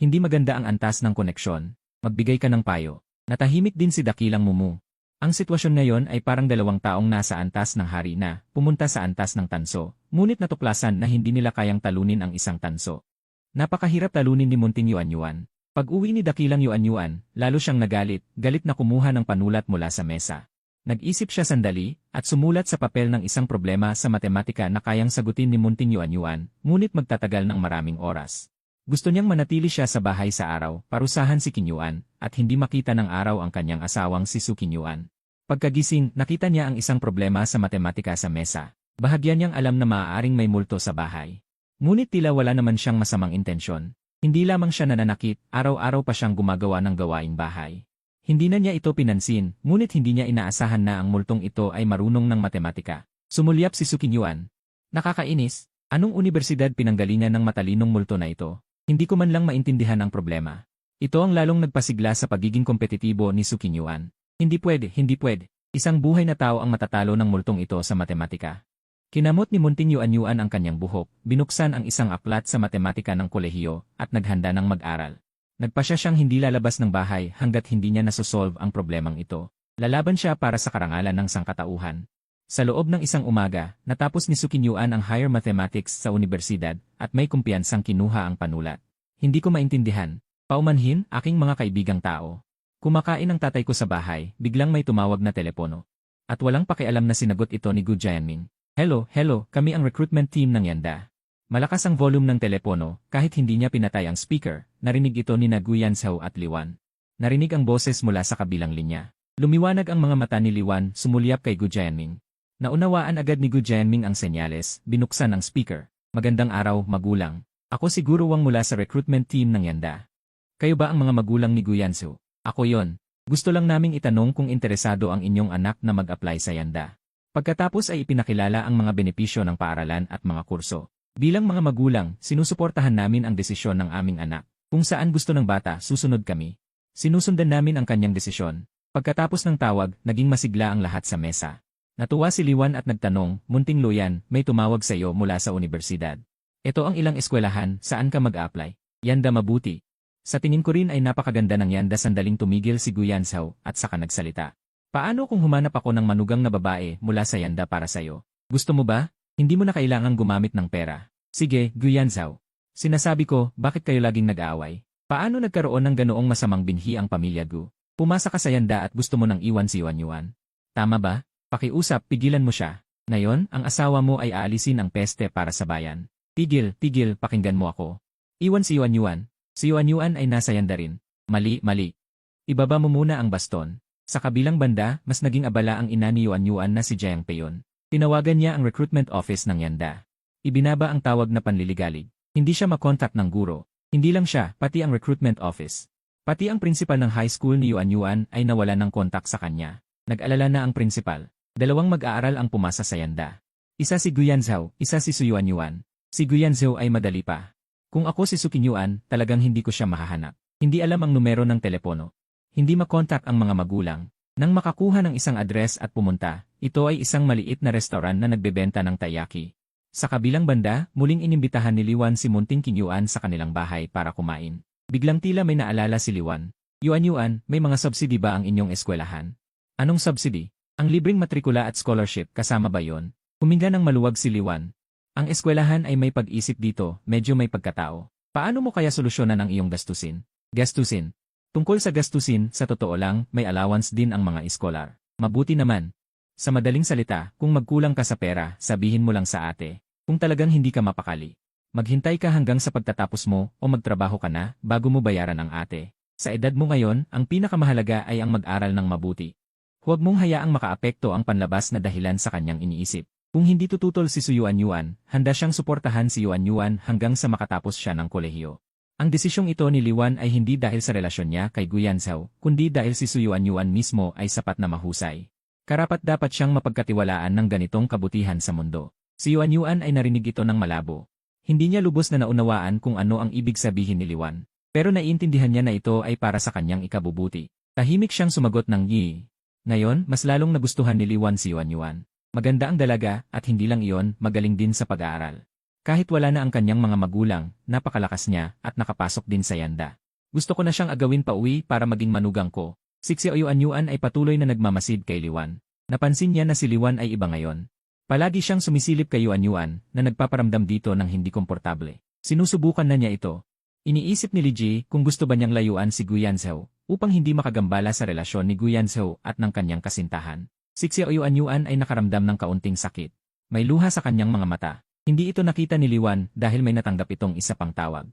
Hindi maganda ang antas ng koneksyon. Magbigay ka ng payo. Natahimik din si Dakilang Mumu. Ang sitwasyon ngayon ay parang 2 taong nasa antas ng hari na pumunta sa antas ng tanso, ngunit natuklasan na hindi nila kayang talunin ang isang tanso. Napakahirap talunin ni Munting Yuan. Pag-uwi ni Dakilang Yuan, lalo siyang galit na kumuha ng panulat mula sa mesa. Nag-isip siya sandali, at sumulat sa papel ng isang problema sa matematika na kayang sagutin ni Munting Yuan, ngunit magtatagal ng maraming oras. Gusto niyang manatili siya sa bahay sa araw, parusahan si King Yuan, at hindi makita ng araw ang kanyang asawang si Su King Yuan. Pagkagising, nakita niya ang isang problema sa matematika sa mesa. Bahagyan niyang alam na maaaring may multo sa bahay. Ngunit tila wala naman siyang masamang intensyon. Hindi lamang siya nananakit, araw-araw pa siyang gumagawa ng gawaing bahay. Hindi na niya ito pinansin, ngunit hindi niya inaasahan na ang multong ito ay marunong ng matematika. Sumulyap si Su King Yuan. Nakakainis, anong universidad pinanggalingan ng matalinong multo na ito? Hindi ko man lang maintindihan ang problema. Ito ang lalong nagpasigla sa pagiging kompetitibo ni Su King Yuan. Hindi pwede. Isang buhay na tao ang matatalo ng multong ito sa matematika. Kinamot ni Munting Yuan ang kanyang buhok, binuksan ang isang aklat sa matematika ng kolehiyo, at naghanda ng mag-aral. Nagpasya siyang hindi lalabas ng bahay hanggat hindi niya nasosolve ang problemang ito. Lalaban siya para sa karangalan ng sangkatauhan. Sa loob ng isang umaga, natapos ni Su King Yuan ang Higher Mathematics sa universidad, at may kumpiyansang kinuha ang panulat. Hindi ko maintindihan. Paumanhin, aking mga kaibigang tao. Kumakain ang tatay ko sa bahay, biglang may tumawag na telepono. At walang pakialam na sinagot ito ni Gu Jianming. Hello, kami ang recruitment team ng Yanda. Malakas ang volume ng telepono, kahit hindi niya pinatay ang speaker, narinig ito ni Gu Yanzhou at Liwan. Narinig ang boses mula sa kabilang linya. Lumiwanag ang mga mata ni Liwan, sumulyap kay Gu Jianming. Naunawaan agad ni Gu Jianming ang senyales, binuksan ang speaker. Magandang araw, magulang. Ako si Guru Wang mula sa recruitment team ng Yanda. Kayo ba ang mga magulang ni Gu Yanzhou? Ako yon. Gusto lang naming itanong kung interesado ang inyong anak na mag-apply sa Yanda. Pagkatapos ay ipinakilala ang mga benepisyo ng paaralan at mga kurso. Bilang mga magulang, sinusuportahan namin ang desisyon ng aming anak. Kung saan gusto ng bata, susunod kami. Sinusundan namin ang kanyang desisyon. Pagkatapos ng tawag, naging masigla ang lahat sa mesa. Natuwa si Liwan at nagtanong, Munting Luyan, may tumawag sa iyo mula sa universidad. Ito ang ilang eskwelahan, saan ka mag-apply? Yanda mabuti. Sa tingin ko rin ay napakaganda ng Yanda. Sandaling tumigil si Gu Yanzhou at saka nagsalita. Paano kung humanap ako ng manugang na babae mula sa Yanda para sa'yo? Gusto mo ba? Hindi mo na kailangang gumamit ng pera. Sige, Gu Yanzhou. Sinasabi ko, bakit kayo laging nag-aaway? Paano nagkaroon ng ganoong masamang binhi ang pamilya Gu? Pumasa ka sa Yanda at gusto mo nang iwan si Yuan. Tama ba? Pakiusap, pigilan mo siya. Ngayon, ang asawa mo ay aalisin ang peste para sa bayan. Tigil, pakinggan mo ako. Iwan si Yuan. Si Yuan ay nasa Yanda rin. Mali. Ibaba mo muna ang baston. Sa kabilang banda, mas naging abala ang ina ni Yuan na si Jiang Peyon. Tinawagan niya ang recruitment office ng Yanda. Ibinaba ang tawag na panliligalig. Hindi siya makontak ng guro. Hindi lang siya, pati ang recruitment office. Pati ang principal ng high school ni Yuan ay nawala ng kontak sa kanya. Nag-alala na ang principal. 2 mag-aaral ang pumasa sa Yanda. Isa si Gu Yanzhou, isa si Su Yuan. Si Gu Yanzhou ay madali pa. Kung ako si Su King Yuan, talagang hindi ko siya mahahanap. Hindi alam ang numero ng telepono. Hindi makontak ang mga magulang. Nang makakuha ng isang address at pumunta, ito ay isang maliit na restaurant na nagbebenta ng taiyaki. Sa kabilang banda, muling inimbitahan ni Liwan si Munting King Yuan sa kanilang bahay para kumain. Biglang tila may naalala si Liwan. Yuan, may mga subsidy ba ang inyong eskwelahan? Anong subsidy? Ang libreng matrikula at scholarship, kasama ba yon? Huminga ng maluwag si Liwan. Ang eskwelahan ay may pag-isip dito, medyo may pagkatao. Paano mo kaya solusyonan ang iyong gastusin? Gastusin. Tungkol sa gastusin, sa totoo lang, may allowance din ang mga iskolar. Mabuti naman. Sa madaling salita, kung magkulang ka sa pera, sabihin mo lang sa ate. Kung talagang hindi ka mapakali. Maghintay ka hanggang sa pagtatapos mo o magtrabaho ka na bago mo bayaran ang ate. Sa edad mo ngayon, ang pinakamahalaga ay ang mag-aral ng mabuti. Huwag mong hayaang makaapekto ang panlabas na dahilan sa kanyang iniisip. Kung hindi tututol si Su Yuanyuan, handa siyang suportahan si Yuanyuan hanggang sa makatapos siya ng kolehiyo. Ang desisyong ito ni Liwan ay hindi dahil sa relasyon niya kay Guyanzhou, kundi dahil si Su Yuanyuan mismo ay sapat na mahusay. Karapat-dapat siyang mapagkatiwalaan ng ganitong kabutihan sa mundo. Si Yuanyuan ay narinig ito ng malabo. Hindi niya lubos na naunawaan kung ano ang ibig sabihin ni Liwan. Pero naiintindihan niya na ito ay para sa kanyang ikabubuti. Tahimik siyang sumagot ng yi. Ngayon, mas lalong nagustuhan ni Liwan si Yuanyuan. Maganda ang dalaga at hindi lang iyon, magaling din sa pag-aaral. Kahit wala na ang kanyang mga magulang, napakalakas niya at nakapasok din sa yanda. Gusto ko na siyang agawin pauwi para maging manugang ko. Si Yuanyuan ay patuloy na nagmamasid kay Liwan. Napansin niya na si Liwan ay iba ngayon. Palagi siyang sumisilip kay Yuanyuan na nagpaparamdam dito ng hindi komportable. Sinusubukan na niya ito. Iniisip ni Li Ji kung gusto ba niyang layuan si Guyanzhou upang hindi makagambala sa relasyon ni Guyanzhou at ng kanyang kasintahan. Si Yuanyuan ay nakaramdam ng kaunting sakit. May luha sa kanyang mga mata. Hindi ito nakita ni Liwan dahil may natanggap itong isa pang tawag.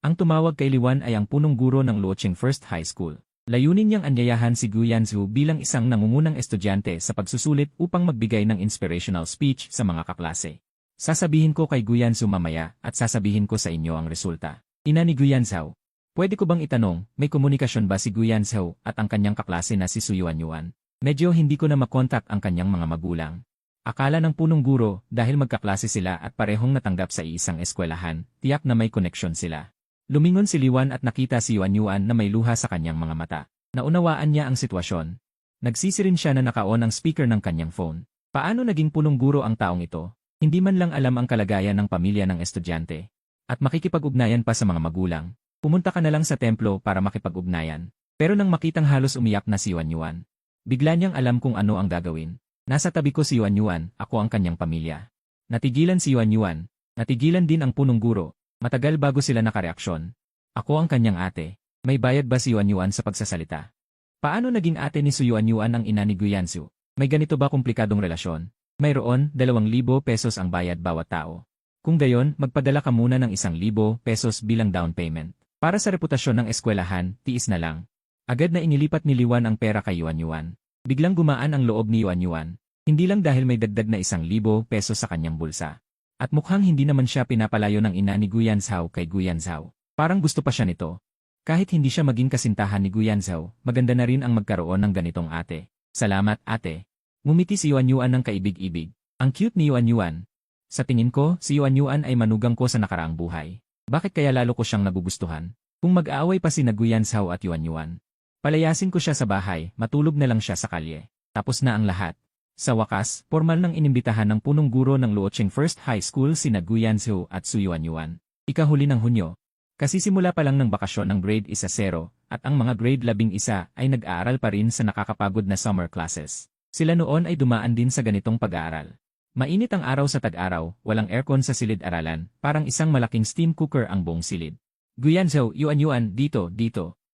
Ang tumawag kay Liwan ay ang punong guro ng Luoqing First High School. Layunin niyang anyayahan si Guyanzhou bilang isang nangungunang estudyante sa pagsusulit upang magbigay ng inspirational speech sa mga kaklase. Sasabihin ko kay Guyanzhou mamaya at sasabihin ko sa inyo ang resulta. Ina ni Guyanzhou. Pwede ko bang itanong, may komunikasyon ba si Guyanzhou at ang kanyang kaklase na si Su Yuanyuan? Medyo hindi ko na makontak ang kanyang mga magulang. Akala ng punong guro, dahil magkaklase sila at parehong natanggap sa iisang eskwelahan, tiyak na may koneksyon sila. Lumingon si Liwan at nakita si Yuanyuan na may luha sa kanyang mga mata. Naunawaan niya ang sitwasyon. Nagsisi rin siya na naka-on ang speaker ng kanyang phone. Paano naging punong guro ang taong ito? Hindi man lang alam ang kalagayan ng pamilya ng estudyante. At makikipag-ugnayan pa sa mga magulang. Pumunta ka na lang sa templo para makipag-ugnayan. Pero nang makitang halos umiyak na si Yuanyuan, bigla niyang alam kung ano ang gagawin. Nasa tabi ko si Yuanyuan, ako ang kanyang pamilya. Natigilan si Yuanyuan. Natigilan din ang punong guro. Matagal bago sila nakareaksyon. Ako ang kanyang ate. May bayad ba si Yuanyuan sa pagsasalita? Paano naging ate ni Su Yuanyuan ang ina ni Guyanzhou? May ganito ba komplikadong relasyon? Mayroon, 2,000 pesos ang bayad bawat tao. Kung gayon, magpadala ka muna ng 1,000 pesos bilang down payment. Para sa reputasyon ng eskwelahan, tiis na lang. Agad na inilipat ni Liwan ang pera kay Yuanyuan. Biglang gumaan ang loob ni Yuanyuan. Hindi lang dahil may dagdag na 1,000 pesos sa kanyang bulsa. At mukhang hindi naman siya pinapalayo ng ina ni Guyanzhou kay Guyanzhou. Parang gusto pa siya nito. Kahit hindi siya maging kasintahan ni Guyanzhou, maganda na rin ang magkaroon ng ganitong ate. Salamat, ate. Ngumiti si Yuanyuan ng kaibig-ibig. Ang cute ni Yuanyuan. Sa tingin ko, si Yuanyuan ay manugang ko sa nakaraang buhay. Bakit kaya lalo ko siyang nagugustuhan? Kung mag-aaway pa si Guyanzhou at Yuanyuan. Palayasin ko siya sa bahay, matulog na lang siya sa kalye. Tapos na ang lahat. Sa wakas, formal nang inimbitahan ng punong guro ng Luoqing First High School sina Guyanzhou at Su Yuanyuan. Ikahuli ng Hunyo. Kasisimula pa lang ng bakasyon ng grade 1-0 at ang mga grade 11 ay nag-aaral pa rin sa nakakapagod na summer classes. Sila noon ay dumaan din sa ganitong pag-aaral. Mainit ang araw sa tag-araw, walang aircon sa silid-aralan, parang isang malaking steam cooker ang buong silid. Guyanzhou, Yuanyuan, dito.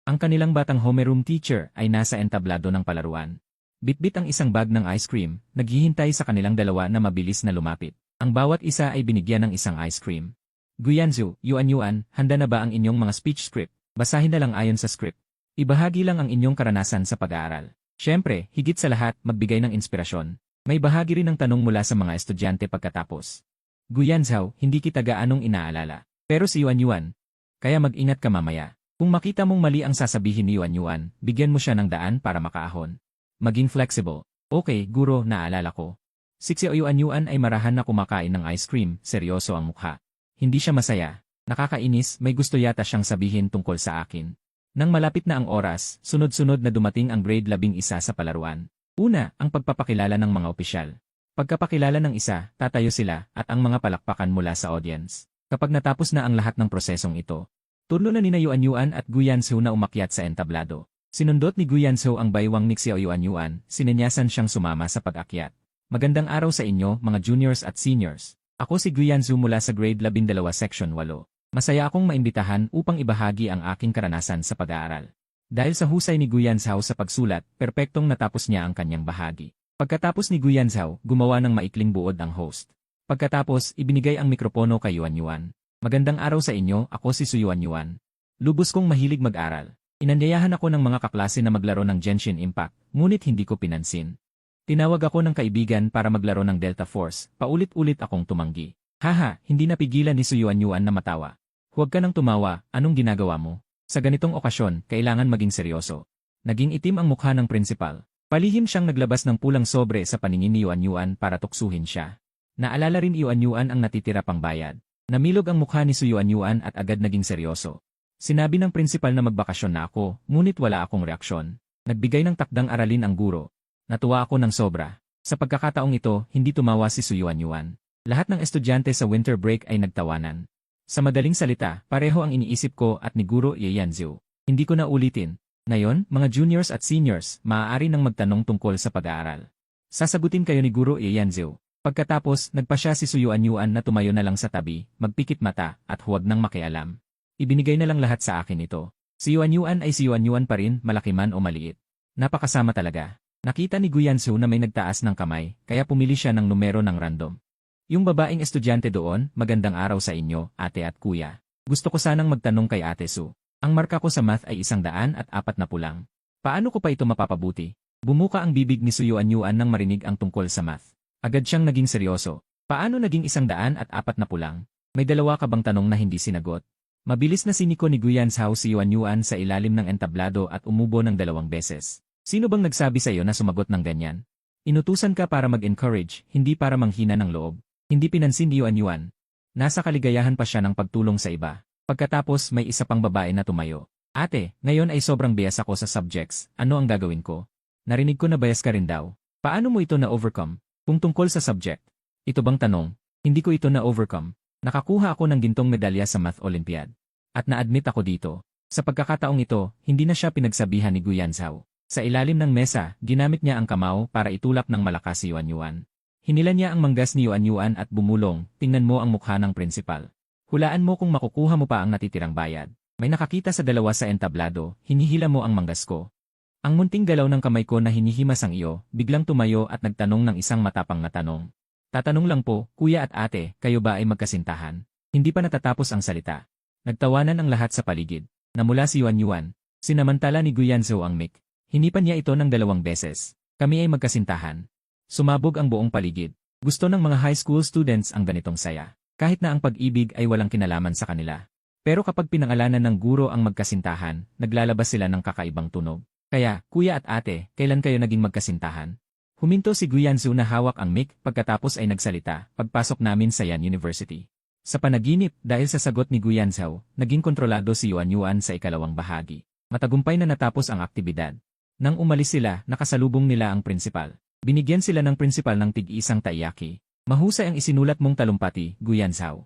Ang kanilang batang homeroom teacher ay nasa entablado ng palaruan. Bitbit ang isang bag ng ice cream, naghihintay sa kanilang dalawa na mabilis na lumapit. Ang bawat isa ay binigyan ng isang ice cream. Guyanzhou, Yuanyuan, handa na ba ang inyong mga speech script? Basahin na lang ayon sa script. Ibahagi lang ang inyong karanasan sa pag-aaral. Siyempre, higit sa lahat, magbigay ng inspirasyon. May bahagi rin ng tanong mula sa mga estudyante pagkatapos. Guyanzhou, hindi kita gaanong inaalala. Pero si Yuanyuan, kaya mag-ingat ka mamaya. Kung makita mong mali ang sasabihin ni Yuanyuan, bigyan mo siya ng daan para makaahon. Maging flexible. Okay, guro, naalala ko. Si Yuanyuan ay marahan na kumakain ng ice cream, seryoso ang mukha. Hindi siya masaya. Nakakainis, may gusto yata siyang sabihin tungkol sa akin. Nang malapit na ang oras, sunod-sunod na dumating ang grade 11 sa palaruan. Una, ang pagpapakilala ng mga opisyal. Pagkapakilala ng isa, tatayo sila at ang mga palakpakan mula sa audience. Kapag natapos na ang lahat ng prosesong ito, turno na nina Yuanyuan at Guyanzhou na umakyat sa entablado. Sinundot ni Guyanzhou ang baywang ni Yuanyuan, sinenyasan siyang sumama sa pag-akyat. Magandang araw sa inyo, mga juniors at seniors. Ako si Guyanzhou mula sa grade 12 section 8. Masaya akong maimbitahan upang ibahagi ang aking karanasan sa pag-aaral. Dahil sa husay ni Guyanzhou sa pagsulat, perpektong natapos niya ang kanyang bahagi. Pagkatapos ni Guyanzhou, gumawa ng maikling buod ang host. Pagkatapos, ibinigay ang mikropono kay Yuanyuan. Magandang araw sa inyo, ako si Su Yuanyuan. Lubos kong mahilig mag-aral. Inanyayahan ako ng mga kaklase na maglaro ng Genshin Impact, ngunit hindi ko pinansin. Tinawag ako ng kaibigan para maglaro ng Delta Force, paulit-ulit akong tumanggi. Haha, hindi napigilan ni Suyuanyuan na matawa. Huwag ka nang tumawa, anong ginagawa mo? Sa ganitong okasyon, kailangan maging seryoso. Naging itim ang mukha ng principal. Palihim siyang naglabas ng pulang sobre sa paningin ni Yuanyuan para tuksuhin siya. Naalala rin Yuanyuan ang natitira pang bayad. Namilog ang mukha ni Suyuanyuan at agad naging seryoso. Sinabi ng principal na magbakasyon na ako, ngunit wala akong reaksyon. Nagbigay ng takdang aralin ang guro. Natuwa ako ng sobra. Sa pagkakataong ito, hindi tumawa si Suyuanyuan. Lahat ng estudyante sa winter break ay nagtawanan. Sa madaling salita, pareho ang iniisip ko at ni Guro Ieyanzu. Hindi ko na ulitin. Ngayon, mga juniors at seniors, maaari nang magtanong tungkol sa pag-aaral. Sasagutin kayo ni Guro Ieyanzu. Pagkatapos, nagpa siya si Suyuanyuan na tumayo na lang sa tabi, magpikit mata, at huwag nang makialam. Ibinigay na lang lahat sa akin ito. Si Yuanyuan ay si Yuanyuan pa rin, malaki man o maliit. Napakasama talaga. Nakita ni Guyansu na may nagtaas ng kamay, kaya pumili siya ng numero ng random. Yung babaeng estudyante doon, magandang araw sa inyo, ate at kuya. Gusto ko sanang magtanong kay Ate Su. Ang marka ko sa math ay 140 lang. Paano ko pa ito mapapabuti? Bumuka ang bibig ni Suyuanyuan nang marinig ang tungkol sa math. Agad siyang naging seryoso. Paano naging 140 lang? May dalawa ka bang tanong na hindi sinagot? Mabilis na siniko ni Guyanzhao si Yuanyuan sa ilalim ng entablado at umubo ng 2 beses. Sino bang nagsabi sa iyo na sumagot ng ganyan? Inutusan ka para mag-encourage, hindi para manghina ng loob. Hindi pinansin ni Yuanyuan. Nasa kaligayahan pa siya ng pagtulong sa iba. Pagkatapos may isa pang babae na tumayo. Ate, ngayon ay sobrang bias ako sa subjects, ano ang gagawin ko? Narinig ko na bias ka rin daw. Paano mo ito na-overcome? Kung tungkol sa subject. Ito bang tanong? Hindi ko ito na-overcome. Nakakuha ako ng gintong medalya sa Math Olympiad. At na-admit ako dito. Sa pagkakataong ito, hindi na siya pinagsabihan ni Guyanzhao. Sa ilalim ng mesa, ginamit niya ang kamao para itulak ng malakas si Yuanyuan. Hinilan niya ang manggas ni Yuanyuan at bumulong, tingnan mo ang mukha ng principal. Hulaan mo kung makukuha mo pa ang natitirang bayad. May nakakita sa dalawa sa entablado, hinihila mo ang manggas ko. Ang munting galaw ng kamay ko na hinihimas ang iyo, biglang tumayo at nagtanong ng isang matapang na tanong. Tatanong lang po, kuya at ate, kayo ba ay magkasintahan? Hindi pa natatapos ang salita. Nagtawanan ang lahat sa paligid. Namula si Yuanyuan. Sinamantala ni Guyanzhou ang mic. Hinipan niya ito ng 2 beses. Kami ay magkasintahan. Sumabog ang buong paligid. Gusto ng mga high school students ang ganitong saya. Kahit na ang pag-ibig ay walang kinalaman sa kanila. Pero kapag pinangalanan ng guro ang magkasintahan, naglalabas sila ng kakaibang tunog. Kaya, kuya at ate, kailan kayo naging magkasintahan? Huminto si Guyanzhou na hawak ang mic pagkatapos ay nagsalita, pagpasok namin sa Yan University. Sa panaginip, dahil sa sagot ni Guyanzhou, naging kontrolado si Yuanyuan sa ikalawang bahagi. Matagumpay na natapos ang aktibidad. Nang umalis sila, nakasalubong nila ang principal. Binigyan sila ng principal ng tig-isang taiyaki. Mahusay ang isinulat mong talumpati, Guyanzhao.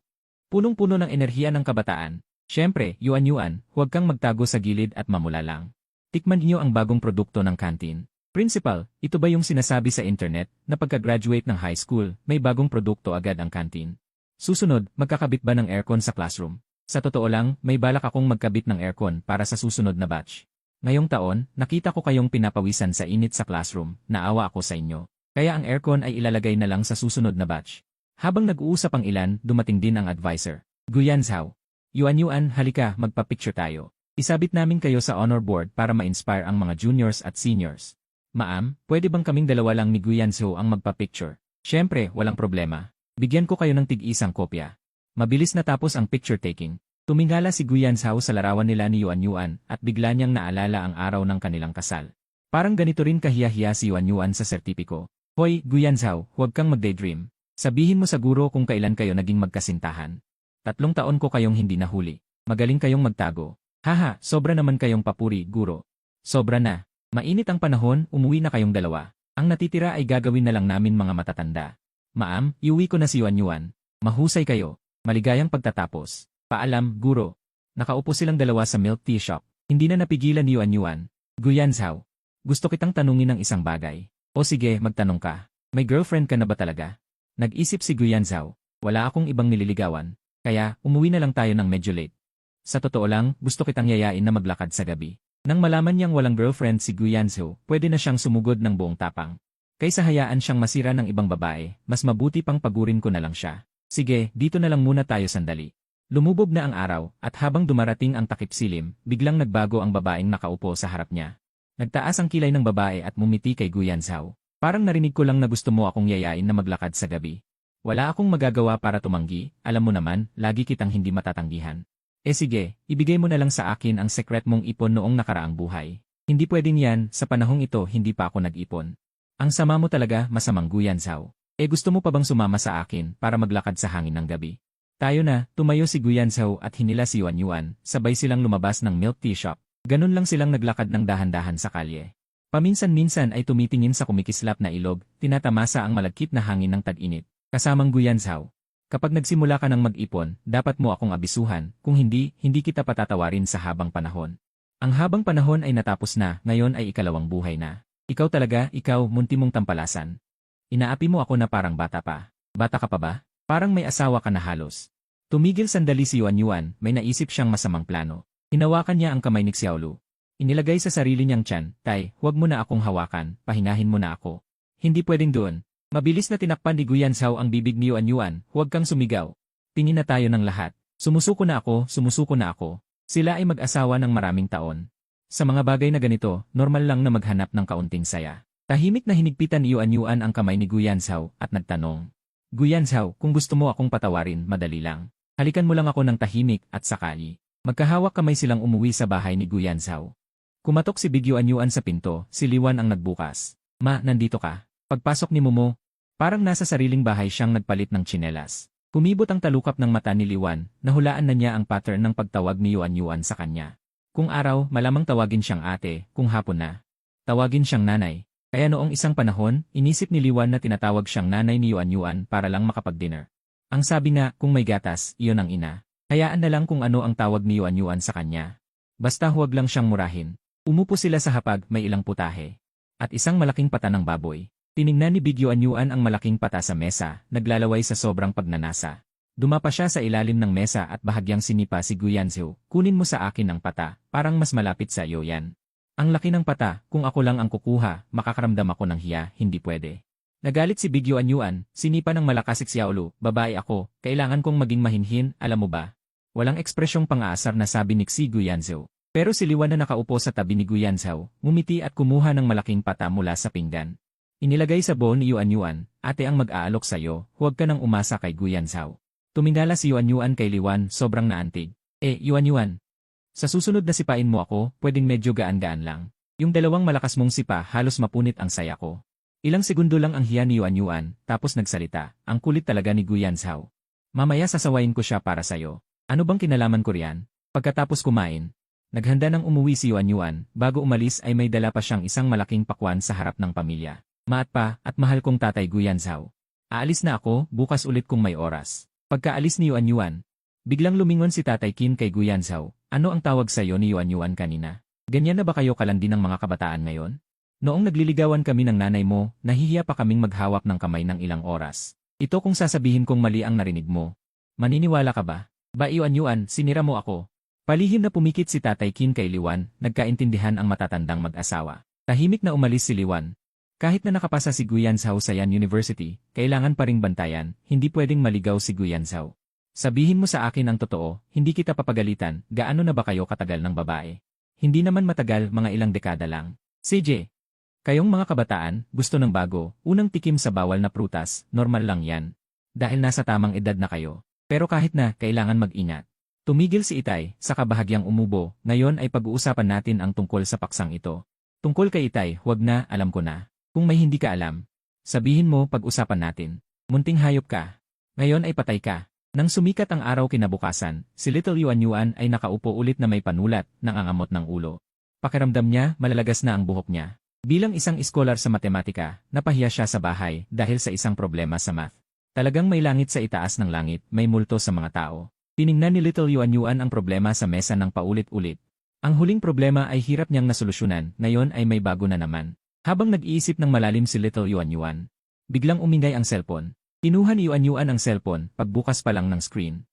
Punong-puno ng enerhiya ng kabataan. Siyempre, Yuanyuan, huwag kang magtago sa gilid at mamula lang. Tikman niyo ang bagong produkto ng kantin. Principal, ito ba yung sinasabi sa internet na pagka-graduate ng high school, may bagong produkto agad ang kantin? Susunod, magkakabit ba ng aircon sa classroom? Sa totoo lang, may balak akong magkabit ng aircon para sa susunod na batch. Ngayong taon, nakita ko kayong pinapawisan sa init sa classroom, naawa ako sa inyo. Kaya ang aircon ay ilalagay na lang sa susunod na batch. Habang nag-uusap ang ilan, dumating din ang advisor. Guyanzhao. Yuanyuan, halika, magpa-picture tayo. Isabit namin kayo sa honor board para ma-inspire ang mga juniors at seniors. Ma'am, pwede bang kaming dalawa lang ni Guyanzhao ang magpa-picture? Siyempre, walang problema. Bigyan ko kayo ng tig-isang kopya. Mabilis natapos ang picture taking. Tumingala si Guyanzhao sa larawan nila ni Yuanyuan at bigla niyang naalala ang araw ng kanilang kasal. Parang ganito rin kahiya-hiya si Yuanyuan sa sertipiko. Hoy, Guyanzhao, huwag kang mag-daydream. Sabihin mo sa guro kung kailan kayo naging magkasintahan. 3 taon ko kayong hindi nahuli. Magaling kayong magtago. Haha, sobra naman kayong papuri, guro. Sobra na. Mainit ang panahon, umuwi na kayong dalawa. Ang natitira ay gagawin na lang namin mga matatanda. Ma'am, iuwi ko na si Yuanyuan. Mahusay kayo. Maligayang pagtatapos. Paalam, guro. Nakaupo silang dalawa sa milk tea shop. Hindi na napigilan ni Yuanyuan. Guyanzhao. Gusto kitang tanungin ng isang bagay. O sige, magtanong ka. May girlfriend ka na ba talaga? Nag-isip si Guyanzhao. Wala akong ibang nililigawan. Kaya, umuwi na lang tayo ng medyo late. Sa totoo lang, gusto kitang yayain na maglakad sa gabi. Nang malaman niyang walang girlfriend si Guyanzhao, pwede na siyang sumugod ng buong tapang. Kaysa hayaan siyang masira ng ibang babae, mas mabuti pang pagurin ko na lang siya. Sige, dito na lang muna tayo sandali. Lumubog na ang araw, at habang dumarating ang takip silim, biglang nagbago ang babaeng nakaupo sa harap niya. Nagtaas ang kilay ng babae at mumiti kay Guyan Zhao. Parang narinig ko lang na gusto mo akong yayain na maglakad sa gabi. Wala akong magagawa para tumanggi, alam mo naman, lagi kitang hindi matatanggihan. Sige, ibigay mo na lang sa akin ang sekret mong ipon noong nakaraang buhay. Hindi pwedeng yan, sa panahong ito hindi pa ako nag-ipon. Ang sama mo talaga, masamang Guyan Zhao. Gusto mo pa bang sumama sa akin para maglakad sa hangin ng gabi? Tayo na, tumayo si Guyan Zhao at hinila si Yuan Yuan, sabay silang lumabas ng milk tea shop. Ganun lang silang naglakad ng dahan-dahan sa kalye. Paminsan-minsan ay tumitingin sa kumikislap na ilog, tinatamasa ang malagkit na hangin ng tag-init. Kasamang Guyan Zhao. Kapag nagsimula ka ng mag-ipon, dapat mo akong abisuhan, kung hindi, hindi kita patatawarin sa habang panahon. Ang habang panahon ay natapos na, ngayon ay ikalawang buhay na. Ikaw talaga, ikaw, munti mong tampalasan. Inaapi mo ako na parang bata pa. Bata ka pa ba? Parang may asawa ka na halos. Tumigil sandali si Yuan Yuan, may naisip siyang masamang plano. Hinawakan niya ang kamay ni Xiaolu. Inilagay sa sarili niyang tiyan, "Tay, huwag mo na akong hawakan, pahinahin mo na ako." Hindi pwedeng doon. Mabilis na tinakpan ni Guyan Zhao ang bibig ni Yuan Yuan, "Huwag kang sumigaw. Tingin na tayo ng lahat. Sumusuko na ako, sumusuko na ako." Sila ay mag-asawa ng maraming taon. Sa mga bagay na ganito, normal lang na maghanap ng kaunting saya. Tahimik na hinigpitan ni Yuan Yuan ang kamay ni Guyan Zhao at nagtanong, "Guyan Zhao, kung gusto mo akong patawarin, madali lang. Halikan mo lang ako ng tahimik at sakali." Magkahawak kamay silang umuwi sa bahay ni Guyan Zhao. Kumatok si Big Yuan Yuan sa pinto, si Liwan ang nagbukas. "Ma, nandito ka." Pagpasok ni Momo, parang nasa sariling bahay siyang nagpalit ng tsinelas. Kumibot ang talukap ng mata ni Liwan, nahulaan na niya ang pattern ng pagtawag ni Yuan Yuan sa kanya. Kung araw, malamang tawagin siyang ate, kung hapon na, tawagin siyang nanay. Kaya noong isang panahon, inisip ni Liwan na tinatawag siyang nanay ni Yuan Yuan para lang makapag-dinner. Ang sabi nga, kung may gatas, iyon ang ina. Hayaan na lang kung ano ang tawag ni Yuan Yuan sa kanya. Basta huwag lang siyang murahin. Umupo sila sa hapag, may ilang putahe. At isang malaking pata ng baboy. Tiningnan ni Big Yuan Yuan ang malaking pata sa mesa, naglalaway sa sobrang pagnanasa. Dumapa siya sa ilalim ng mesa at bahagyang sinipa si Guyan Zhao, "Kunin mo sa akin ang pata, parang mas malapit sa iyo yan." Ang laki ng pata, kung ako lang ang kukuha, makakaramdam ako ng hiya, hindi pwede. Nagalit si Big Yuan Yuan, sinipa ng malakas si Xiaolu, "Babae ako, kailangan kong maging mahinhin, alam mo ba?" Walang ekspresyong pang-aasar na sabi ni Xi Guyan Zhao. Pero si Liwan na nakaupo sa tabi ni Guyan Zhao, ngumiti at kumuha ng malaking pata mula sa pinggan. Inilagay sa bowl ni Yuan Yuan, "Ate ang mag-aalok sa'yo, huwag ka nang umasa kay Guyan Zhao." Tumingala si Yuan Yuan kay Liwan, sobrang naantig. Yuan Yuan, sa susunod na sipain mo ako, pwedeng medyo gaan-gaan lang. Yung dalawang malakas mong sipa halos mapunit ang saya ko." Ilang segundo lang ang hiya ni Yuan Yuan, tapos nagsalita, "Ang kulit talaga ni Guyan Zhao. Mamaya sasawayin ko siya para sa'yo." "Ano bang kinalaman ko riyan?" Pagkatapos kumain, naghanda ng umuwi si Yuan Yuan, bago umalis ay may dala pa siyang isang malaking pakwan sa harap ng pamilya. "Maat pa, at mahal kong tatay Guyan Zhao. Aalis na ako, bukas ulit kung may oras." Pagkaalis ni Yuan Yuan, biglang lumingon si Tatay Qin kay Guyan Zhao, "Ano ang tawag sa'yo ni Yuan Yuan kanina? Ganyan na ba kayo kalandi ng mga kabataan ngayon? Noong nagliligawan kami ng nanay mo, nahihiya pa kaming maghawak ng kamay ng ilang oras. Ito kung sasabihin kong mali ang narinig mo. Maniniwala ka ba? Ba Yuan Yuan, sinira mo ako." Palihim na pumikit si Tatay Qin kay Liwan, nagkaintindihan ang matatandang mag-asawa. Tahimik na umalis si Liwan. Kahit na nakapasa si Guyan Zhao sa Yan University, kailangan pa ring bantayan, hindi pwedeng maligaw si Guyan Zhao. "Sabihin mo sa akin ang totoo, hindi kita papagalitan, gaano na ba kayo katagal ng babae?" "Hindi naman matagal, mga ilang dekada lang." "CJ, kayong mga kabataan, gusto ng bago, unang tikim sa bawal na prutas, normal lang yan. Dahil nasa tamang edad na kayo. Pero kahit na, kailangan mag-ingat." Tumigil si Itay, saka bahagyang umubo, "Ngayon ay pag-uusapan natin ang tungkol sa paksang ito." "Tungkol kay Itay, huwag na, alam ko na. Kung may hindi ka alam, sabihin mo pag-usapan natin. Munting hayop ka. Ngayon ay patay ka." Nang sumikat ang araw kinabukasan, si Little Yuan Yuan ay nakaupo ulit na may panulat, nangangamot ng ulo. Pakiramdam niya, malalagas na ang buhok niya. Bilang isang iskolar sa matematika, napahiya siya sa bahay dahil sa isang problema sa math. Talagang may langit sa itaas ng langit, may multo sa mga tao. Tiningnan ni Little Yuan Yuan ang problema sa mesa ng paulit-ulit. Ang huling problema ay hirap niyang nasolusyonan, ngayon ay may bago na naman. Habang nag-iisip ng malalim si Little Yuan Yuan, biglang umingay ang cellphone. Kinuha ni Yuan Yuan ang cellphone, pagbukas pa lang ng screen.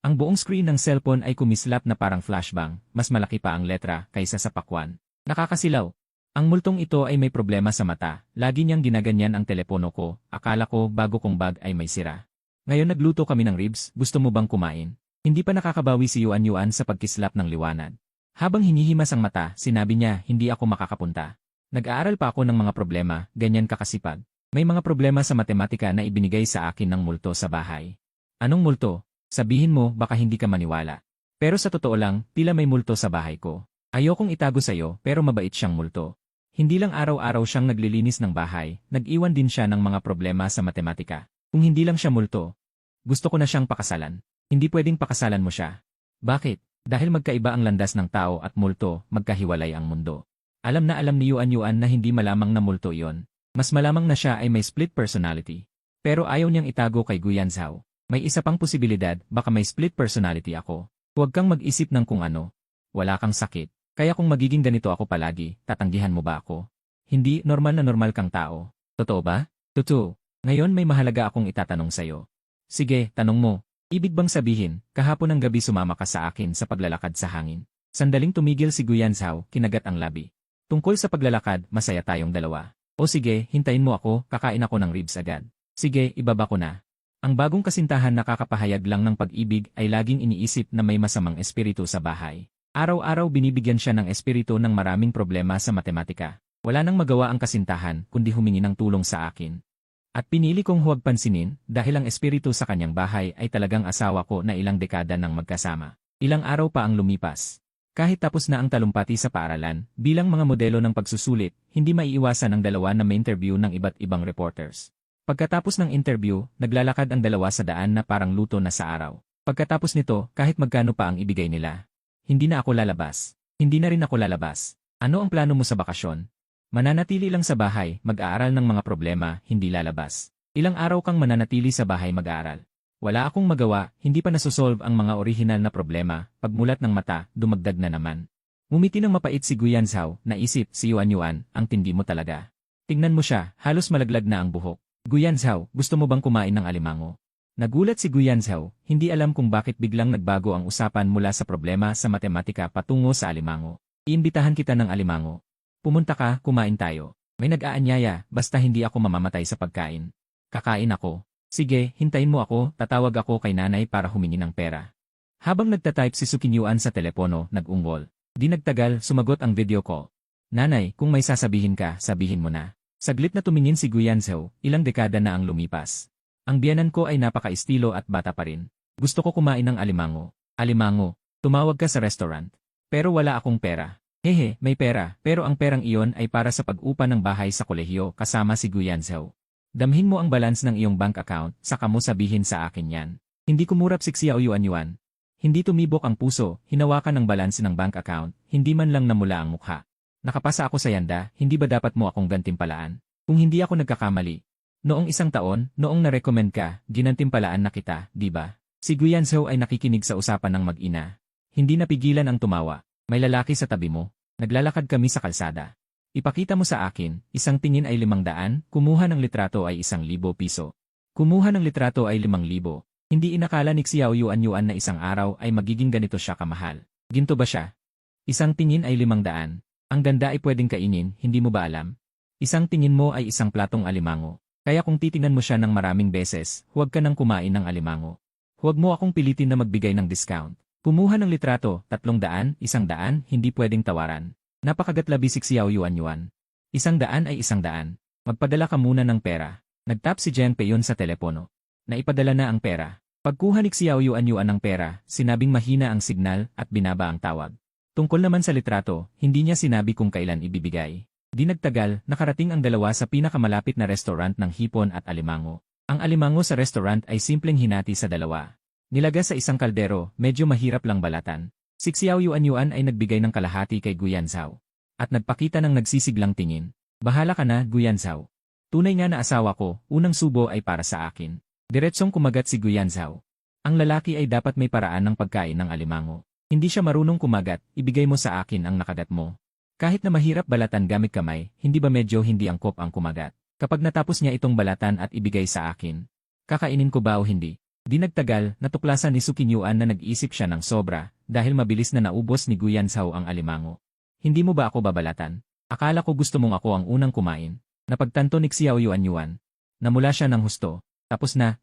Ang buong screen ng cellphone ay kumislap na parang flashbang, mas malaki pa ang letra kaysa sa pakwan. Nakakasilaw. Ang multong ito ay may problema sa mata, lagi niyang ginaganyan ang telepono ko, akala ko bago kong bag ay may sira. Ngayon nagluto kami ng ribs, gusto mo bang kumain? Hindi pa nakakabawi si Yuan Yuan sa pagkislap ng liwanag. Habang hinihimas ang mata, sinabi niya, hindi ako makakapunta. Nag-aaral pa ako ng mga problema, ganyan kakasipag. May mga problema sa matematika na ibinigay sa akin ng multo sa bahay. Anong multo? Sabihin mo, baka hindi ka maniwala. Pero sa totoo lang, tila may multo sa bahay ko. Ayokong itago sa'yo, pero mabait siyang multo. Hindi lang araw-araw siyang naglilinis ng bahay, nag-iwan din siya ng mga problema sa matematika. Kung hindi lang siya multo, gusto ko na siyang pakasalan. Hindi pwedeng pakasalan mo siya. Bakit? Dahil magkaiba ang landas ng tao at multo, magkahiwalay ang mundo. Alam na alam ni Yuan Yuan na hindi malamang na multo iyon. Mas malamang na siya ay may split personality. Pero ayaw niyang itago kay Guyan Zhao. May isa pang posibilidad, baka may split personality ako. Huwag kang mag-isip ng kung ano. Wala kang sakit. Kaya kung magiging ganito ako palagi, tatanggihan mo ba ako? Hindi, normal na normal kang tao. Totoo ba? Totoo. Ngayon may mahalaga akong itatanong sa'yo. Sige, tanong mo. Ibig bang sabihin, kahapon ng gabi sumama ka sa akin sa paglalakad sa hangin? Sandaling tumigil si Guyan Zhao, kinagat ang labi. Tungkol sa paglalakad, masaya tayong dalawa. O sige, hintayin mo ako, kakain ako ng ribs agad. Sige, ibaba ko na. Ang bagong kasintahan nakakapahayag lang ng pag-ibig ay laging iniisip na may masamang espiritu sa bahay. Araw-araw binibigyan siya ng espiritu ng maraming problema sa matematika. Wala nang magawa ang kasintahan kundi humingi ng tulong sa akin. At pinili kong huwag pansinin dahil ang espiritu sa kanyang bahay ay talagang asawa ko na ilang dekada nang magkasama. Ilang araw pa ang lumipas. Kahit tapos na ang talumpati sa paaralan, bilang mga modelo ng pagsusulit, hindi maiiwasan ang dalawa na may interview ng iba't ibang reporters. Pagkatapos ng interview, naglalakad ang dalawa sa daan na parang luto na sa araw. Pagkatapos nito, kahit magkano pa ang ibigay nila. Hindi na ako lalabas. Hindi na rin ako lalabas. Ano ang plano mo sa bakasyon? Mananatili lang sa bahay, mag-aaral ng mga problema, hindi lalabas. Ilang araw kang mananatili sa bahay mag-aaral. Wala akong magawa, hindi pa nasusolve ang mga orihinal na problema, pagmulat ng mata, dumagdag na naman. Ngumiti ng mapait si Guyan Zhao, naisip, si Yuan Yuan, ang tindi mo talaga. Tingnan mo siya, halos malaglag na ang buhok. Guyan Zhao, gusto mo bang kumain ng alimango? Nagulat si Guyan Zhao, hindi alam kung bakit biglang nagbago ang usapan mula sa problema sa matematika patungo sa alimango. Iimbitahan kita ng alimango. Pumunta ka, kumain tayo. May nag-aanyaya, basta hindi ako mamamatay sa pagkain. Kakain ako. Sige, hintayin mo ako, tatawag ako kay nanay para humingi ng pera. Habang nagtatype si Sukin Yuan sa telepono, nag-ungol. Di nagtagal, sumagot ang video call. Nanay, kung may sasabihin ka, sabihin mo na. Saglit na tumingin si Guyan Zhao, ilang dekada na ang lumipas. Ang biyanan ko ay napaka-estilo at bata pa rin. Gusto ko kumain ng alimango. Alimango, tumawag ka sa restaurant. Pero wala akong pera. Hehe, may pera, pero ang perang iyon ay para sa pag-upa ng bahay sa kolehiyo kasama si Guyan Zhao. Damhin mo ang balance ng iyong bank account, saka mo sabihin sa akin yan. Hindi kumurap si Xiao Yuan Yuan. Hindi tumibok ang puso, hinawakan ng balance ng bank account, hindi man lang namula ang mukha. Nakapasa ako sa yanda, hindi ba dapat mo akong gantimpalaan? Kung hindi ako nagkakamali. Noong isang taon, noong na-recommend ka, ginantimpalaan na kita, di ba? Si Guyan Zhao ay nakikinig sa usapan ng mag-ina. Hindi napigilan ang tumawa. May lalaki sa tabi mo. Naglalakad kami sa kalsada. Ipakita mo sa akin, isang tingin ay 500, kumuha ng litrato ay 1,000 piso. Kumuha ng litrato ay 5,000. Hindi inakala ni Xiao Yuan Yuan na isang araw ay magiging ganito siya kamahal. Ginto ba siya? Isang tingin ay 500. Ang ganda ay pwedeng kainin, hindi mo ba alam? Isang tingin mo ay isang platong alimango. Kaya kung titingnan mo siya ng maraming beses, huwag ka nang kumain ng alimango. Huwag mo akong pilitin na magbigay ng discount. Kumuha ng litrato, 300, 100, hindi pwedeng tawaran. Napakagatlabi si Xiao Yuan Yuan. 100 ay 100. Magpadala ka muna ng pera. Nagtap si Jiang Peyon sa telepono. Naipadala na ang pera. Pagkuha ni Xiao Yuan Yuan ng pera, sinabing mahina ang signal at binaba ang tawag. Tungkol naman sa litrato, hindi niya sinabi kung kailan ibibigay. Di nagtagal, nakarating ang dalawa sa pinakamalapit na restaurant ng hipon at alimango. Ang alimango sa restaurant ay simpleng hinati sa dalawa. Nilaga sa isang kaldero, medyo mahirap lang balatan. Si Xiao Yuan Yuan ay nagbigay ng kalahati kay Guyan Zhao. At nagpakita ng nagsisiglang tingin. Bahala ka na, Guyan Zhao. Tunay nga na asawa ko, unang subo ay para sa akin. Diretsong kumagat si Guyan Zhao. Ang lalaki ay dapat may paraan ng pagkain ng alimango. Hindi siya marunong kumagat, ibigay mo sa akin ang nakagat mo. Kahit na mahirap balatan gamit kamay, hindi ba medyo hindi angkop ang kumagat? Kapag natapos niya itong balatan at ibigay sa akin, kakainin ko ba o hindi? Di nagtagal, natuklasan ni Sukin Yuan na nag-isip siya ng sobra dahil mabilis na naubos ni Guyan Zhao ang alimango. Hindi mo ba ako babalatan? Akala ko gusto mong ako ang unang kumain. Napagtanto ni Xiao Yuan Yuan. Namula siya ng husto. Tapos na,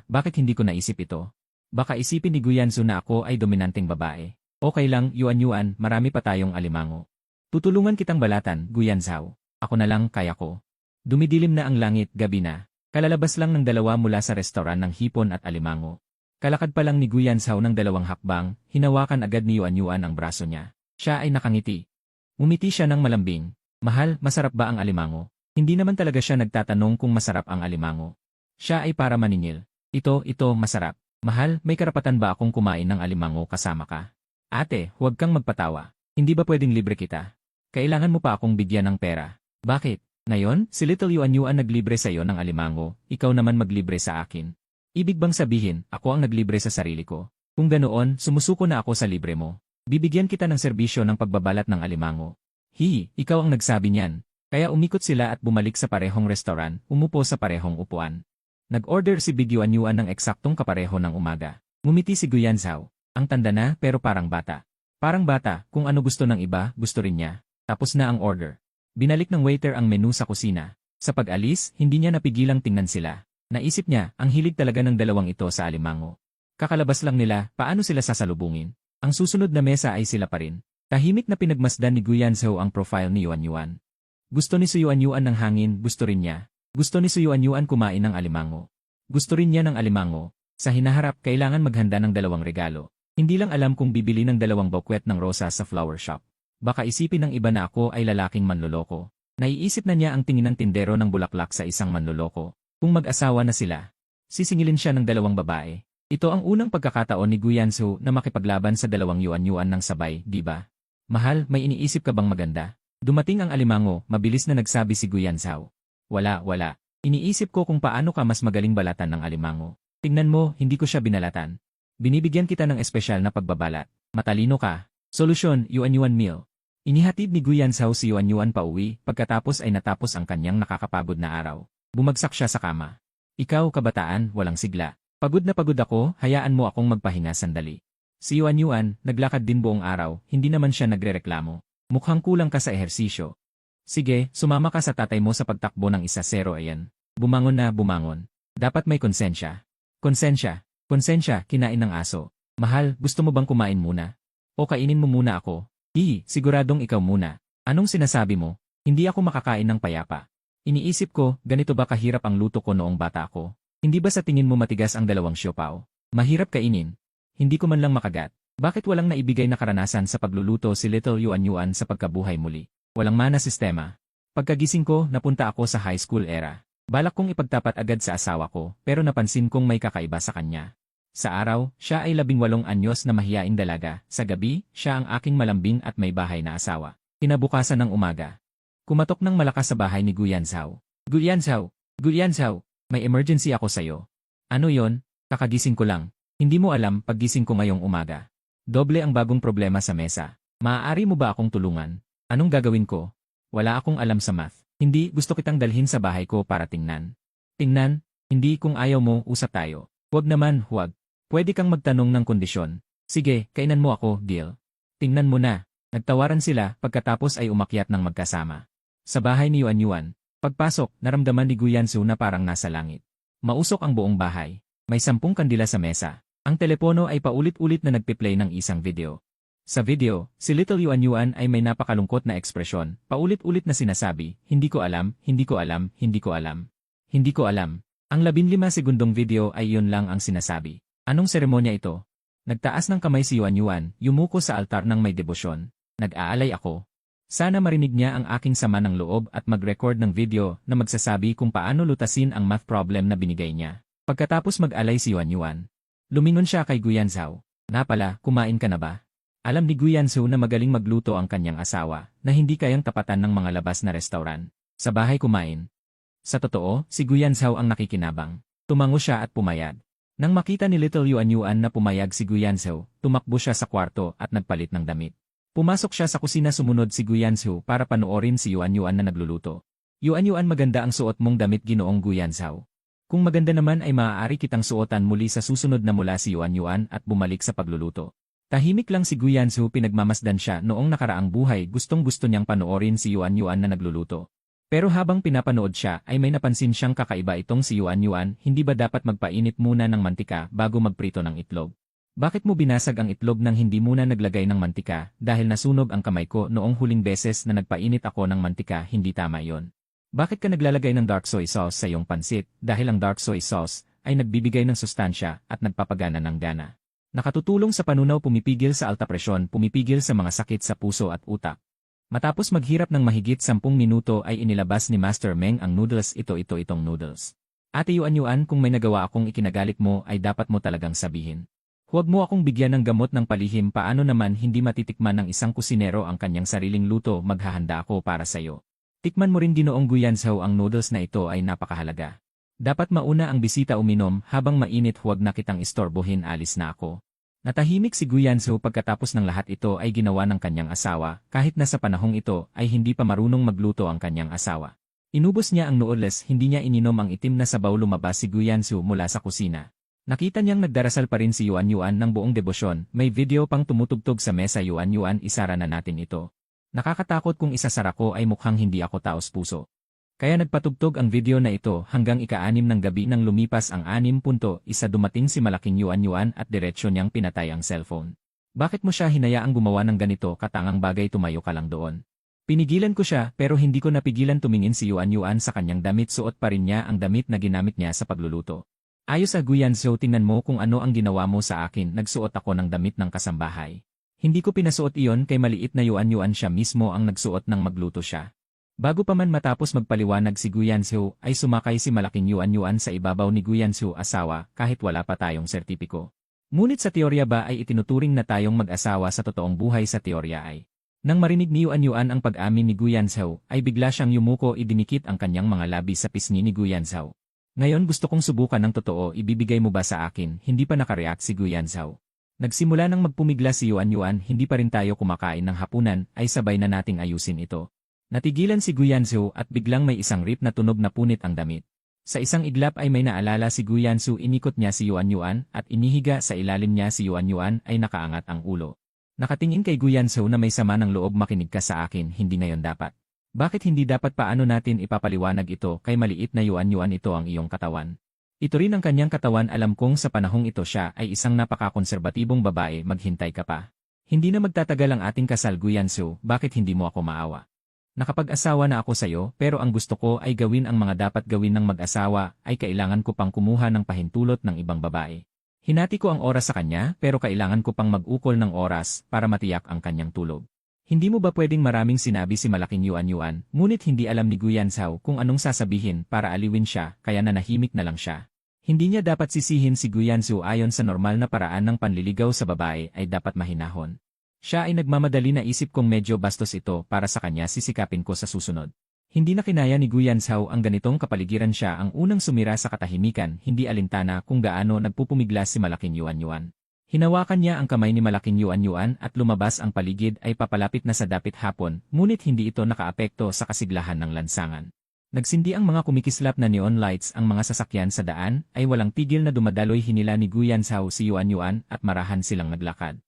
bakit hindi ko naisip ito? Baka isipin ni Guyansu na ako ay dominanteng babae. Okay lang, Yuan, marami pa tayong alimango. Tutulungan kitang balatan, Guyanzhao. Ako na lang, kaya ko. Dumidilim na ang langit, gabi na. Kalalabas lang ng dalawa mula sa restoran ng hipon at alimango. Kalakad pa lang ni Guyanzhao ng 2 hakbang, hinawakan agad ni Yuan ang braso niya. Siya ay nakangiti. Umiti siya ng malambing. Mahal, masarap ba ang alimango? Hindi naman talaga siya nagtatanong kung masarap ang alimango. Siya ay para maningil. Ito, masarap. Mahal, may karapatan ba akong kumain ng alimango kasama ka? Ate, huwag kang magpatawa. Hindi ba pwedeng libre kita? Kailangan mo pa akong bigyan ng pera. Bakit? Ngayon, si Little Yuan naglibre sa iyo ng alimango, ikaw naman maglibre sa akin. Ibig bang sabihin, ako ang naglibre sa sarili ko? Kung ganoon, sumusuko na ako sa libre mo. Bibigyan kita ng serbisyo ng pagbabalat ng alimango. Ikaw ang nagsabi niyan. Kaya umikot sila at bumalik sa parehong restoran, umupo sa parehong upuan. Nag-order si Big Yuan ng eksaktong kapareho ng umaga. Ngumiti si Guyanzhao. Ang tanda na pero parang bata. Parang bata, kung ano gusto ng iba, gusto rin niya. Tapos na ang order. Binalik ng waiter ang menu sa kusina. Sa pag-alis, hindi niya napigilang tingnan sila. Naisip niya, ang hilig talaga ng dalawang ito sa alimango. Kakalabas lang nila, paano sila sasalubungin? Ang susunod na mesa ay sila pa rin. Tahimik na pinagmasdan ni Guyanzhao ang profile ni Yuan. Gusto ni Yuan ng hangin, gusto rin niya. Gusto ni Yuan kumain ng alimango. Gusto rin niya ng alimango. Sa hinaharap, kailangan maghanda ng 2 regalo. Hindi lang alam kung bibili ng 2 bouquet ng rosa sa flower shop. Baka isipin ng iba na ako ay lalaking manloloko. Naiisip na niya ang tingin ng tindero ng bulaklak sa isang manloloko. Kung mag-asawa na sila, sisingilin siya ng 2 babae. Ito ang unang pagkakataon ni Guyansu na makipaglaban sa 2 Yuan ng sabay, di ba? Mahal, may iniisip ka bang maganda? Dumating ang alimango, mabilis na nagsabi si Guyanzhao. Wala. Iniisip ko kung paano ka mas magaling balatan ng alimango. Tingnan mo, hindi ko siya binalatan. Binibigyan kita ng espesyal na pagbabalat. Matalino ka. Solusyon, Yuan meal. Inihatid ni Guyanzhao si Yuan pauwi, pagkatapos ay natapos ang kanyang nakakapagod na araw. Bumagsak siya sa kama. Ikaw, kabataan, walang sigla. Pagod na pagod ako, hayaan mo akong magpahinga sandali. Si Yuan, naglakad din buong araw, hindi naman siya nagrereklamo. Mukhang kulang ka sa ehersisyo. Sige, sumama ka sa tatay mo sa pagtakbo ng 1-0 ayan. Bumangon na, bumangon. Dapat may konsensya. Konsensya, kinain ng aso. Mahal, gusto mo bang kumain muna? O kainin mo muna ako? Siguradong ikaw muna. Anong sinasabi mo? Hindi ako makakain ng payapa. Iniisip ko, ganito ba kahirap ang luto ko noong bata ako? Hindi ba sa tingin mo matigas ang 2 siopaw? Mahirap kainin. Hindi ko man lang makagat. Bakit walang naibigay na karanasan sa pagluluto si Little Yuan sa pagkabuhay muli? Walang mana sistema. Pagkagising ko, napunta ako sa high school era. Balak kong ipagtapat agad sa asawa ko, pero napansin kong may kakaiba sa kanya. Sa araw, siya ay 18 anyos na mahiyaing dalaga. Sa gabi, siya ang aking malambing at may bahay na asawa. Kinabukasan ng umaga. Kumatok ng malakas sa bahay ni Guyanzhao. Guyanzhao, may emergency ako sa'yo. Ano yon? Kakagising ko lang. Hindi mo alam paggising ko ngayong umaga. Doble ang bagong problema sa mesa. Maaari mo ba akong tulungan? Anong gagawin ko? Wala akong alam sa math. Hindi, gusto kitang dalhin sa bahay ko para tingnan. Tingnan? Hindi, kung ayaw mo, usap tayo. Huwag naman, huwag. Pwede kang magtanong ng kondisyon. Sige, kainan mo ako, deal. Tingnan mo na. Nagtawaran sila, pagkatapos ay umakyat ng magkasama. Sa bahay ni Yuan, pagpasok, naramdaman ni Guyansu na parang nasa langit. Mausok ang buong bahay. May 10 kandila sa mesa. Ang telepono ay paulit-ulit na nagpi-play ng isang video. Sa video, si Little Yuan ay may napakalungkot na ekspresyon, paulit-ulit na sinasabi, hindi ko alam. Ang 15 segundong video ay iyon lang ang sinasabi. Anong seremonya ito? Nagtaas ng kamay si Yuan, yumuko sa altar ng may debosyon. Nag-aalay ako. Sana marinig niya ang aking sama ng loob at mag-record ng video na magsasabi kung paano lutasin ang math problem na binigay niya. Pagkatapos mag-alay si Yuan, lumingon siya kay Guyanzhao. Napala, kumain ka na ba? Alam ni Guyansu na magaling magluto ang kanyang asawa, na hindi kayang tapatan ng mga labas na restauran. Sa bahay kumain. Sa totoo, si Guyanzhao ang nakikinabang. Tumango siya at pumayag. Nang makita ni Little Yuan na pumayag si Guyansu, tumakbo siya sa kwarto at nagpalit ng damit. Pumasok siya sa kusina, sumunod si Guyansu para panoorin si Yuan na nagluluto. Yuan, maganda ang suot mong damit, Ginoong Guyanzhao. Kung maganda naman ay maaari kitang suotan muli sa susunod na mula si Yuan at bumalik sa pagluluto. Tahimik lang si Guyansu, pinagmamasdan siya noong nakaraang buhay, gustong-gusto niyang panoorin si Yuan na nagluluto. Pero habang pinapanood siya ay may napansin siyang kakaiba itong si Yuan Yuan, hindi ba dapat magpainit muna ng mantika bago magprito ng itlog? Bakit mo binasag ang itlog nang hindi muna naglagay ng mantika dahil nasunog ang kamay ko noong huling beses na nagpainit ako ng mantika, hindi tama iyon. Bakit ka naglalagay ng dark soy sauce sa iyong pansit dahil ang dark soy sauce ay nagbibigay ng sustansya at nagpapagana ng gana. Nakatutulong sa panunaw, pumipigil sa alta presyon, pumipigil sa mga sakit sa puso at utak. Matapos maghirap ng mahigit 10 minuto ay inilabas ni Master Meng ang noodles, itong noodles. Ate Yuan Yuan, kung may nagawa akong ikinagalit mo ay dapat mo talagang sabihin. Huwag mo akong bigyan ng gamot ng palihim, paano naman hindi matitikman ng isang kusinero ang kanyang sariling luto, maghahanda ako para sayo. Tikman mo rin Ginoong Guyanzhou, ang noodles na ito ay napakahalaga. Dapat mauna ang bisita uminom, habang mainit huwag na kitang istorbohin, alis na ako. Natahimik si Guyanzhou pagkatapos ng lahat ito ay ginawa ng kanyang asawa, kahit na sa panahong ito ay hindi pa marunong magluto ang kanyang asawa. Inubos niya ang noodles, hindi niya ininom ang itim na sabaw. Lumabas si Guyanzhou mula sa kusina. Nakita niyang nagdarasal pa rin si Yuan Yuan ng buong debosyon, may video pang tumutugtog sa mesa. Yuan Yuan, isara na natin ito. Nakakatakot, kung isasara ko ay mukhang hindi ako taos puso. Kaya nagpatugtog ang video na ito hanggang ika-6 ng gabi. Nang lumipas ang 6.1, dumating si malaking Yuan Yuan at diretsyo niyang pinatay ang cellphone. Bakit mo siya hinayaang gumawa ng ganito katangang bagay, tumayo ka lang doon. Pinigilan ko siya pero hindi ko napigilan tumingin si Yuan Yuan sa kanyang damit, suot pa rin niya ang damit na ginamit niya sa pagluluto. Ayos Guyanzhou, tingnan mo kung ano ang ginawa mo sa akin, nagsuot ako ng damit ng kasambahay. Hindi ko pinasuot iyon kay maliit na Yuan Yuan, siya mismo ang nagsuot nang magluto siya. Bago pa man matapos magpaliwanag si Guyanzhou ay sumakay si malaking Yuan Yuan sa ibabaw ni Guyanzhou asawa kahit wala pa tayong sertipiko. Ngunit sa teorya ba ay itinuturing na tayong mag-asawa, sa totoong buhay sa teorya ay. Nang marinig ni Yuan Yuan ang pag-amin ni Guyanzhou ay bigla siyang yumuko, idinikit ang kanyang mga labi sa pisngi ni Guyanzhou. Ngayon gusto kong subukan ng totoo, ibibigay mo ba sa akin? Hindi pa nakareact si Guyanzhou. Nagsimula nang magpumigla si Yuan Yuan, hindi pa rin tayo kumakain ng hapunan, ay sabay na nating ayusin ito. Natigilan si Guyanzhou at biglang may isang rip na tunog na punit ang damit. Sa isang iglap ay may naalala si Guyanzhou, inikot niya si Yuan Yuan at inihiga sa ilalim niya si Yuan Yuan ay nakaangat ang ulo. Nakatingin kay Guyanzhou na may sama ng loob, makinig ka sa akin, hindi ngayon dapat. Bakit hindi dapat? Paano natin ipapaliwanag ito kay maliit na Yuan Yuan? Ito ang iyong katawan. Ito rin ang kanyang katawan. Alam kong sa panahong ito siya ay isang napakakonserbatibong babae, maghintay ka pa. Hindi na magtatagal ang ating kasal Guyanzhou, bakit hindi mo ako maawa? Nakapag-asawa na ako sayo, pero ang gusto ko ay gawin ang mga dapat gawin ng mag-asawa, ay kailangan ko pang kumuha ng pahintulot ng ibang babae. Hinati ko ang oras sa kanya, pero kailangan ko pang mag-ukol ng oras para matiyak ang kanyang tulog. Hindi mo ba pwedeng maraming sinabi si malaking Yuan Yuan, ngunit hindi alam ni Guyanzhou kung anong sasabihin para aliwin siya, kaya nanahimik na lang siya. Hindi niya dapat sisihin si Guyanzhou, ayon sa normal na paraan ng panliligaw sa babae ay dapat mahinahon. Siya ay nagmamadali, na isip kong medyo bastos ito para sa kanya, sisikapin ko sa susunod. Hindi na kinaya ni Guyanzhou ang ganitong kapaligiran, siya ang unang sumira sa katahimikan, hindi alintana kung gaano nagpupumiglas si malaking Yuan Yuan. Hinawakan niya ang kamay ni malaking Yuan Yuan at lumabas ang paligid ay papalapit na sa dapit hapon, ngunit hindi ito nakaapekto sa kasiglahan ng lansangan. Nagsindi ang mga kumikislap na neon lights, ang mga sasakyan sa daan ay walang tigil na dumadaloy. Hinila ni Guyanzhou si Yuan Yuan at marahan silang naglakad.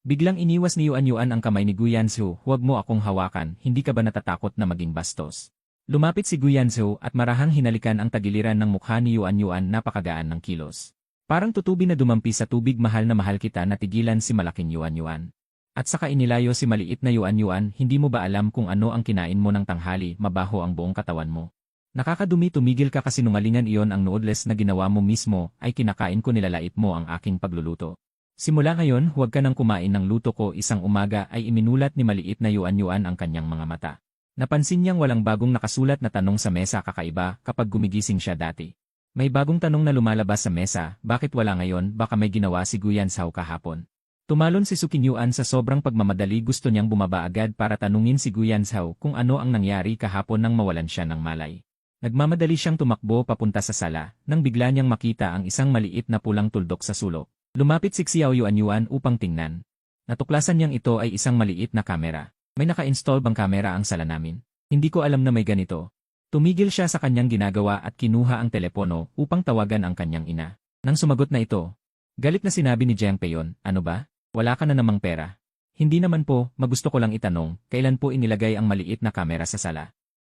Biglang iniwas ni Yuan Yuan ang kamay ni Guyanzhou, huwag mo akong hawakan, hindi ka ba natatakot na maging bastos? Lumapit si Guyanzhou at marahang hinalikan ang tagiliran ng mukha ni Yuan Yuan, napakagaan ng kilos. Parang tutubi na dumampi sa tubig, mahal na mahal kita, natigilan si malaking Yuan Yuan. At saka inilayo si maliit na Yuan Yuan, hindi mo ba alam kung ano ang kinain mo ng tanghali, mabaho ang buong katawan mo. Nakakadumi, tumigil ka, kasinungalingan iyon, ang noodles na ginawa mo mismo ay kinakain ko, nilalait mo ang aking pagluluto. Simula ngayon, huwag ka nang kumain ng luto ko. Isang umaga ay iminulat ni maliit na Yuan Yuan ang kanyang mga mata. Napansin niyang walang bagong nakasulat na tanong sa mesa, kakaiba kapag gumigising siya dati. May bagong tanong na lumalabas sa mesa, bakit wala ngayon? Baka may ginawa si Guyanzhou kahapon. Tumalon si Suking Yuan sa sobrang pagmamadali, gusto niyang bumaba agad para tanungin si Guyanzhou kung ano ang nangyari kahapon nang mawalan siya ng malay. Nagmamadali siyang tumakbo papunta sa sala, nang bigla niyang makita ang isang maliit na pulang tuldok sa sulok. Lumapit si Xiao Yuan Yuan upang tingnan. Natuklasan niyang ito ay isang maliit na kamera. May naka-install bang kamera ang sala namin? Hindi ko alam na may ganito. Tumigil siya sa kanyang ginagawa at kinuha ang telepono upang tawagan ang kanyang ina. Nang sumagot na ito, galit na sinabi ni Jiang Peyon, ano ba? Wala ka na namang pera. Hindi naman po, magusto ko lang itanong, kailan po inilagay ang maliit na kamera sa sala?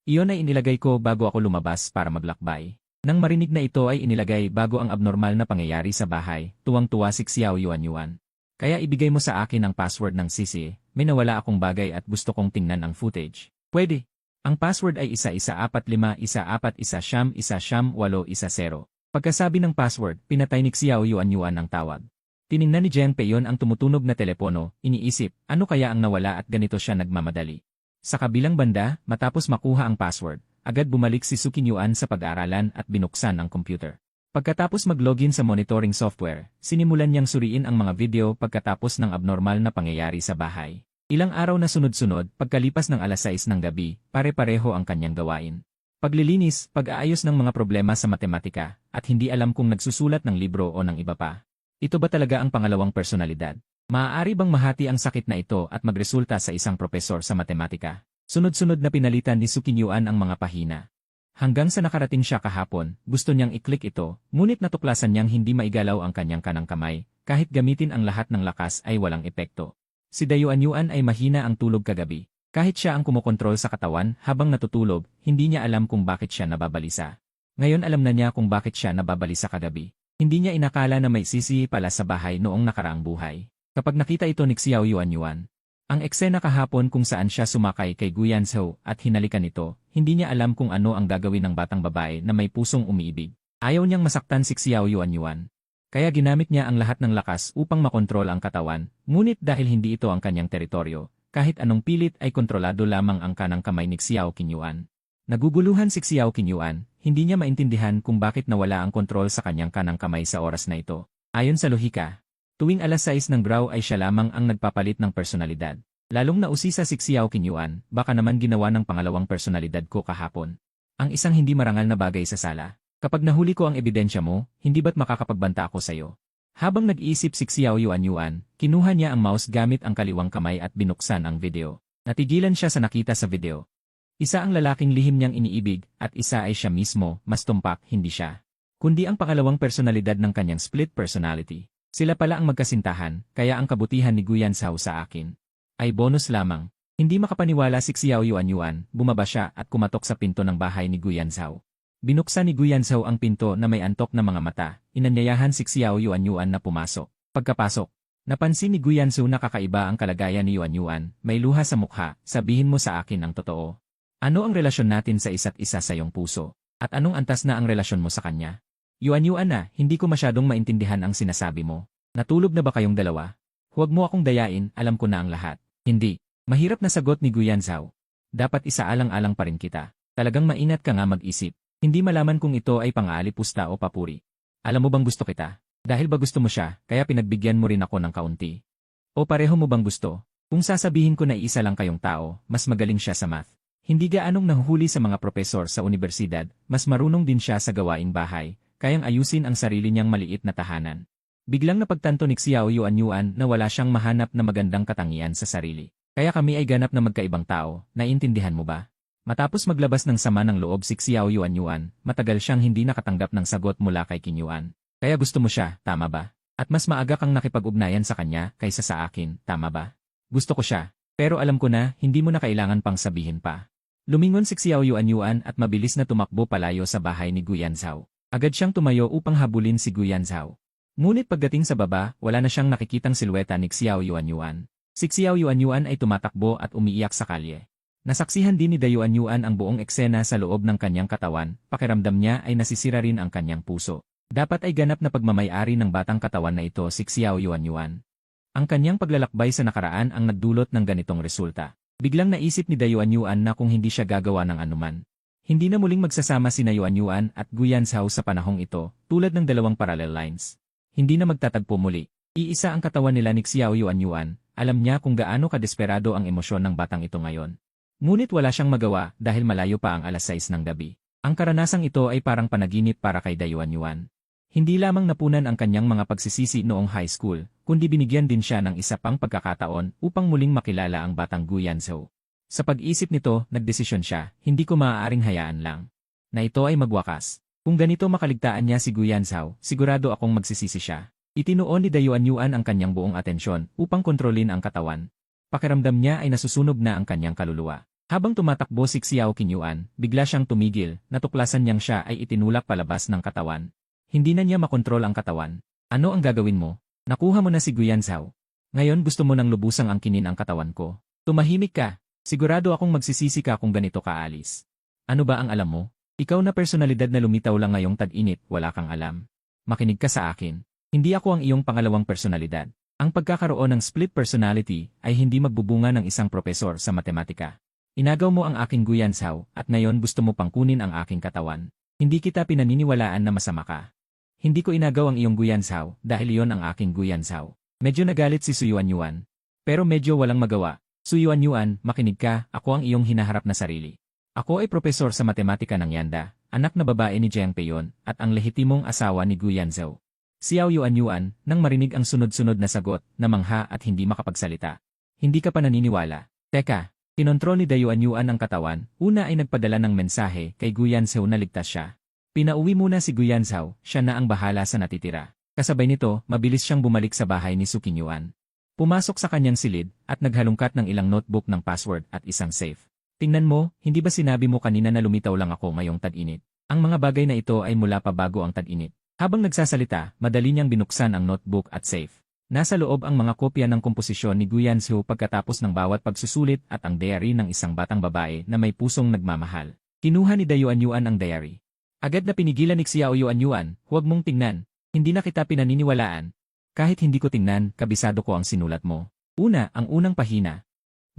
Iyon ay inilagay ko bago ako lumabas para maglakbay. Nang marinig na ito ay inilagay bago ang abnormal na pangyayari sa bahay, tuwang-tuwa si Xiao Yuanyuan. Kaya ibigay mo sa akin ang password ng CC, may nawala akong bagay at gusto kong tingnan ang footage. Pwede. Ang password ay 1145-14-1-1-8-10. Pagkasabi ng password, pinatay ni Xiao Yuanyuan ang tawag. Tiningnan ni Zheng Peiyon ang tumutunog na telepono, iniisip, ano kaya ang nawala at ganito siya nagmamadali. Sa kabilang banda, matapos makuha ang password, agad bumalik si Sukin Yuan sa pag-aaralan at binuksan ang computer. Pagkatapos mag-login sa monitoring software, sinimulan niyang suriin ang mga video pagkatapos ng abnormal na pangyayari sa bahay. Ilang araw na sunod-sunod, pagkalipas ng alas 6 ng gabi, pare-pareho ang kanyang gawain. Paglilinis, pag-aayos ng mga problema sa matematika, at hindi alam kung nagsusulat ng libro o ng iba pa. Ito ba talaga ang pangalawang personalidad? Maaari bang mahati ang sakit na ito at magresulta sa isang propesor sa matematika? Sunod-sunod na pinalitan ni Sukin Yuan ang mga pahina. Hanggang sa nakarating siya kahapon, gusto niyang i-click ito, ngunit natuklasan niyang hindi maigalaw ang kanyang kanang kamay, kahit gamitin ang lahat ng lakas ay walang epekto. Si Yuanyuan ay mahina ang tulog kagabi. Kahit siya ang kumokontrol sa katawan habang natutulog, hindi niya alam kung bakit siya nababalisa. Ngayon alam na niya kung bakit siya nababalisa kagabi. Hindi niya inakala na may sisi pala sa bahay noong nakaraang buhay. Kapag nakita ito ni Xiao Yuanyuan, ang eksena kahapon kung saan siya sumakay kay Guyanzhou at hinalikan ito, hindi niya alam kung ano ang gagawin ng batang babae na may pusong umiibig. Ayaw niyang masaktan si Xiao Yuanyuan. Kaya ginamit niya ang lahat ng lakas upang makontrol ang katawan, ngunit dahil hindi ito ang kanyang teritoryo, kahit anong pilit ay kontrolado lamang ang kanang kamay ni Xiao Qinyuan. Naguguluhan si Xiao Qinyuan, hindi niya maintindihan kung bakit nawala ang kontrol sa kanyang kanang kamay sa oras na ito. Ayon sa lohika, tuwing alas 6 ng graw ay siya lamang ang nagpapalit ng personalidad. Lalong nausisa si Xiao Qinyuan, baka naman ginawa ng pangalawang personalidad ko kahapon. Ang isang hindi marangal na bagay sa sala. Kapag nahuli ko ang ebidensya mo, hindi ba't makakapagbanta ako sa'yo? Habang nag-iisip si Xiao Yuanyuan, kinuha niya ang mouse gamit ang kaliwang kamay at binuksan ang video. Natigilan siya sa nakita sa video. Isa ang lalaking lihim niyang iniibig, at isa ay siya mismo, mas tumpak, hindi siya. Kundi ang pangalawang personalidad ng kanyang split personality. Sila pala ang magkasintahan, kaya ang kabutihan ni Guyanzhou sa akin ay bonus lamang. Hindi makapaniwala si Xiao Yuanyuan, bumaba siya at kumatok sa pinto ng bahay ni Guyanzhou. Binuksan ni Guyanzhou ang pinto na may antok na mga mata, inanyayahan si Xiao Yuanyuan na pumasok. Pagkapasok, napansin ni Guyanzhou na kakaiba ang kalagayan ni Yuanyuan, may luha sa mukha, sabihin mo sa akin ang totoo. Ano ang relasyon natin sa isa't isa sa iyong puso? At anong antas na ang relasyon mo sa kanya? Yuanyuan na, hindi ko masyadong maintindihan ang sinasabi mo. Natulog na ba kayong dalawa? Huwag mo akong dayain, alam ko na ang lahat. Hindi. Mahirap na sagot ni Guyanzhou. Dapat isaalang-alang pa rin kita. Talagang maingat ka nga mag-isip. Hindi malaman kung ito ay pang-aalipusta o papuri. Alam mo bang gusto kita? Dahil ba gusto mo siya, kaya pinagbigyan mo rin ako ng kaunti? O pareho mo bang gusto? Kung sasabihin ko na isa lang kayong tao, mas magaling siya sa math. Hindi gaanong nahuhuli sa mga propesor sa universidad, mas marunong din siya sa gawaing bahay, kayang ayusin ang sarili niyang maliit na tahanan. Biglang napagtanto ni Xiao Yuanyuan na wala siyang mahanap na magandang katangian sa sarili. Kaya kami ay ganap na magkaibang tao, naiintindihan mo ba? Matapos maglabas ng sama ng loob si Xiao Yuanyuan, matagal siyang hindi nakatanggap ng sagot mula kay Qinyuan. Kaya gusto mo siya, tama ba? At mas maaga kang nakipag-ugnayan sa kanya kaysa sa akin, tama ba? Gusto ko siya. Pero alam ko na, hindi mo na kailangan pang sabihin pa. Lumingon si Xiao Yuanyuan at mabilis na tumakbo palayo sa bahay ni Guyanzhou. Agad siyang tumayo upang habulin si Guyanzhou. Ngunit pagdating sa baba, wala na siyang nakikitang silweta ni Xiao Yuanyuan. Si Xiao Yuanyuan ay tumatakbo at umiiyak sa kalye. Nasaksihan din ni Yuanyuan ang buong eksena sa loob ng kanyang katawan, pakiramdam niya ay nasisira rin ang kanyang puso. Dapat ay ganap na pagmamay-ari ng batang katawan na ito si Xiao Yuanyuan. Ang kanyang paglalakbay sa nakaraan ang nagdulot ng ganitong resulta. Biglang naisip ni Yuanyuan na kung hindi siya gagawa ng anuman. Hindi na muling magsasama si Yuanyuan at Guyanzhou sa panahong ito, tulad ng dalawang parallel lines. Hindi na magtatagpo muli. Iisa ang katawan nila ni Xiao Yuanyuan, alam niya kung gaano kadesperado ang emosyon ng batang ito ngayon. Ngunit wala siyang magawa dahil malayo pa ang alas 6 ng gabi. Ang karanasang ito ay parang panaginip para kay Yuanyuan. Hindi lamang napunan ang kanyang mga pagsisisi noong high school, kundi binigyan din siya ng isa pang pagkakataon upang muling makilala ang batang Guyanzhou. Sa pag-isip nito, nagdesisyon siya, hindi ko maaaring hayaan lang na ito ay magwakas. Kung ganito makaligtaan niya si Guyanzhou, sigurado akong magsisisi siya. Itinuon ni Yuanyuan ang kanyang buong atensyon upang kontrolin ang katawan. Pakiramdam niya ay nasusunog na ang kanyang kaluluwa. Habang tumatakbo si Xiao Qinyuan, bigla siyang tumigil, natuklasan niyang siya ay itinulak palabas ng katawan. Hindi na niya makontrol ang katawan. Ano ang gagawin mo? Nakuha mo na si Guyan Zhao. Ngayon gusto mo nang lubusang angkinin ang katawan ko. Tumahimik ka. Sigurado akong magsisisi ka kung ganito ka alis. Ano ba ang alam mo? Ikaw na personalidad na lumitaw lang ngayong tag-init, wala kang alam. Makinig ka sa akin. Hindi ako ang iyong pangalawang personalidad. Ang pagkakaroon ng split personality ay hindi magbubunga ng isang propesor sa matematika. Inagaw mo ang aking Guyan Zhao at ngayon gusto mo pang kunin ang aking katawan. Hindi kita pinaniniwalaan na masama ka. Hindi ko inagaw ang iyong Guyan Zhao dahil iyon ang aking Guyan Zhao. Medyo nagalit si Su Yuanyuan. Pero medyo walang magawa. Su Yuanyuan, makinig ka, ako ang iyong hinaharap na sarili. Ako ay propesor sa matematika ng Yanda, anak na babae ni Jiang Peyon at ang lehitimong asawa ni Guyan Zhao. Xiao Yuanyuan, nang marinig ang sunod-sunod na sagot, namangha at hindi makapagsalita. Hindi ka pa naniniwala. Teka. Kinontrol ni Yuanyuan ang katawan, una ay nagpadala ng mensahe kay Guyan Zhao na ligtas siya. Pinauwi muna si Guyan Zhao, siya na ang bahala sa natitira. Kasabay nito, mabilis siyang bumalik sa bahay ni Su Qinyuan. Pumasok sa kanyang silid at naghalungkat ng ilang notebook ng password at isang safe. Tingnan mo, hindi ba sinabi mo kanina na lumitaw lang ako ngayong tag-init? Ang mga bagay na ito ay mula pa bago ang tag-init. Habang nagsasalita, madali niyang binuksan ang notebook at safe. Nasa loob ang mga kopya ng komposisyon ni Guyan Zhao pagkatapos ng bawat pagsusulit at ang diary ng isang batang babae na may pusong nagmamahal. Kinuha ni Yuanyuan ang diary. Agad na pinigilan ni Xiao Yuanyuan, huwag mong tingnan. Hindi na kita pinaniniwalaan. Kahit hindi ko tingnan, kabisado ko ang sinulat mo. Una, ang unang pahina.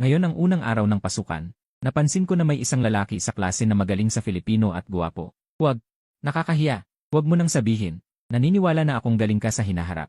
Ngayon ang unang araw ng pasukan. Napansin ko na may isang lalaki sa klase na magaling sa Filipino at guwapo. Huwag. Nakakahiya. Huwag mo nang sabihin. Naniniwala na akong galing ka sa hinaharap.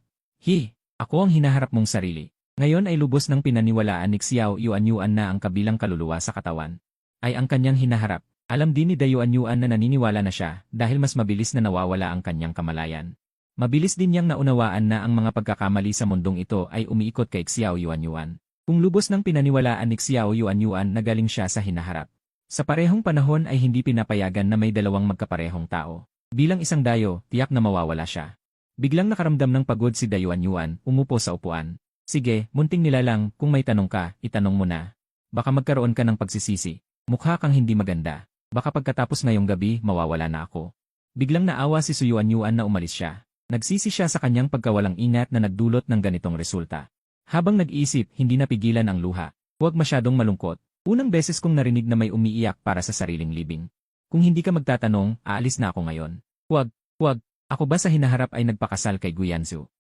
Ako ang hinaharap mong sarili. Ngayon ay lubos ng pinaniwalaan ni Xiao Yuanyuan na ang kabilang kaluluwa sa katawan ay ang kanyang hinaharap. Alam din ni Yuanyuan na naniniwala na siya dahil mas mabilis na nawawala ang kanyang kamalayan. Mabilis din niyang naunawaan na ang mga pagkakamali sa mundong ito ay umiikot kay Xiao Yuanyuan. Kung lubos ng pinaniwalaan ni Xiao Yuanyuan na galing siya sa hinaharap. Sa parehong panahon ay hindi pinapayagan na may dalawang magkaparehong tao. Bilang isang dayo, tiyak na mawawala siya. Biglang nakaramdam ng pagod si Yuanyuan, umupo sa upuan. Sige, munting nilalang, kung may tanong ka, itanong mo na. Baka magkaroon ka ng pagsisisi. Mukha kang hindi maganda. Baka pagkatapos ngayong gabi, mawawala na ako. Biglang naawa si Su Yuanyuan na umalis siya. Nagsisi siya sa kanyang pagkawalang ingat na nagdulot ng ganitong resulta. Habang nag-iisip, hindi napigilan ang luha. Huwag masyadong malungkot. Unang beses kong narinig na may umiiyak para sa sariling libing. Kung hindi ka magtatanong, aalis na ako ngayon. Huwag. Ako ba sa hinaharap ay nagpakasal kay Guyan Zhao?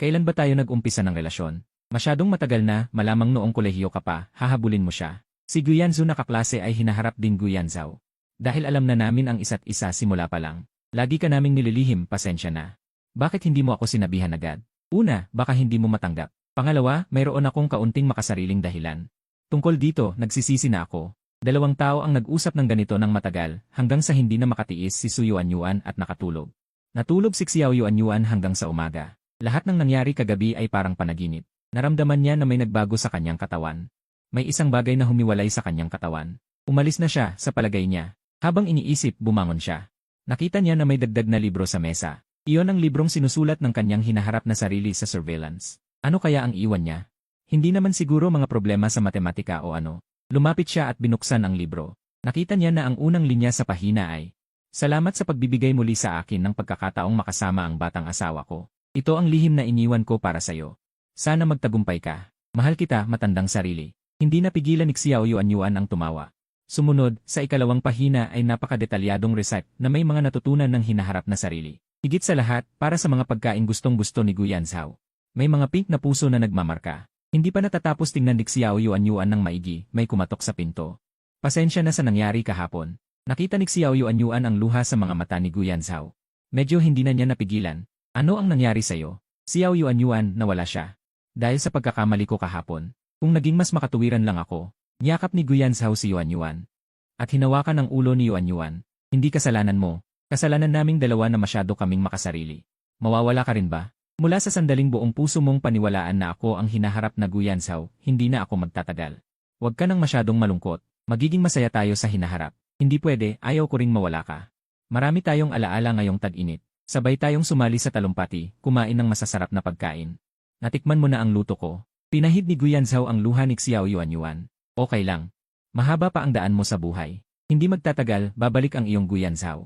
Kailan ba tayo nag-umpisa ng relasyon? Masyadong matagal na, malamang noong kolehiyo ka pa, hahabulin mo siya. Si Guyan Zhao na kaklase ay hinaharap din Guyan Zhao. Dahil alam na namin ang isa't isa simula pa lang. Lagi ka naming nililihim, pasensya na. Bakit hindi mo ako sinabihan agad? Una, baka hindi mo matanggap. Pangalawa, mayroon akong kaunting makasariling dahilan. Tungkol dito, nagsisisi na ako. Dalawang tao ang nag-usap ng ganito ng matagal hanggang sa hindi na makatiis si Su Yuanyuan at nakatulog. Natulog si Xiao Yuanyuan hanggang sa umaga. Lahat ng nangyari kagabi ay parang panaginip. Naramdaman niya na may nagbago sa kanyang katawan. May isang bagay na humiwalay sa kanyang katawan. Umalis na siya sa palagay niya. Habang iniisip, bumangon siya. Nakita niya na may dagdag na libro sa mesa. Iyon ang librong sinusulat ng kanyang hinaharap na sarili sa surveillance. Ano kaya ang iwan niya? Hindi naman siguro mga problema sa matematika o ano. Lumapit siya at binuksan ang libro. Nakita niya na ang unang linya sa pahina ay, "Salamat sa pagbibigay muli sa akin ng pagkakataong makasama ang batang asawa ko. Ito ang lihim na iniwan ko para sa'yo. Sana magtagumpay ka. Mahal kita, matandang sarili." Hindi napigilan ni Xiao Yuanyuan ang tumawa. Sumunod, sa ikalawang pahina ay napakadetalyadong recite na may mga natutunan ng hinaharap na sarili. Higit sa lahat, para sa mga pagkain gustong-gusto ni Guyan Zhao. May mga pink na puso na nagmamarka. Hindi pa natatapos tingnan ni Xiao Yuanyuan ng maigi, may kumatok sa pinto. Pasensya na sa nangyari kahapon. Nakita ni Xiao Yuanyuan ang luha sa mga mata ni Guyan Zhao. Medyo hindi na niya napigilan. Ano ang nangyari sa'yo? Xiao Yuanyuan, nawala siya. Dahil sa pagkakamali ko kahapon. Kung naging mas makatuwiran lang ako, niyakap ni Guyan Zhao si Yuanyuan. At hinawakan ang ulo ni Yuanyuan. Hindi kasalanan mo. Kasalanan naming dalawa na masyado kaming makasarili. Mawawala ka rin ba? Mula sa sandaling buong puso mong paniwalaan na ako ang hinaharap na Guyan Zhao, hindi na ako magtatagal. Huwag ka nang masyadong malungkot. Magiging masaya tayo sa hinaharap. Hindi pwede, ayaw ko ring mawala ka. Marami tayong alaala ngayong tag-init. Sabay tayong sumali sa talumpati, kumain ng masasarap na pagkain. Natikman mo na ang luto ko. Pinahid ni Guyan Zhao ang luha ni Xiao Yuanyuan. Okay lang. Mahaba pa ang daan mo sa buhay. Hindi magtatagal, babalik ang iyong guyansaw.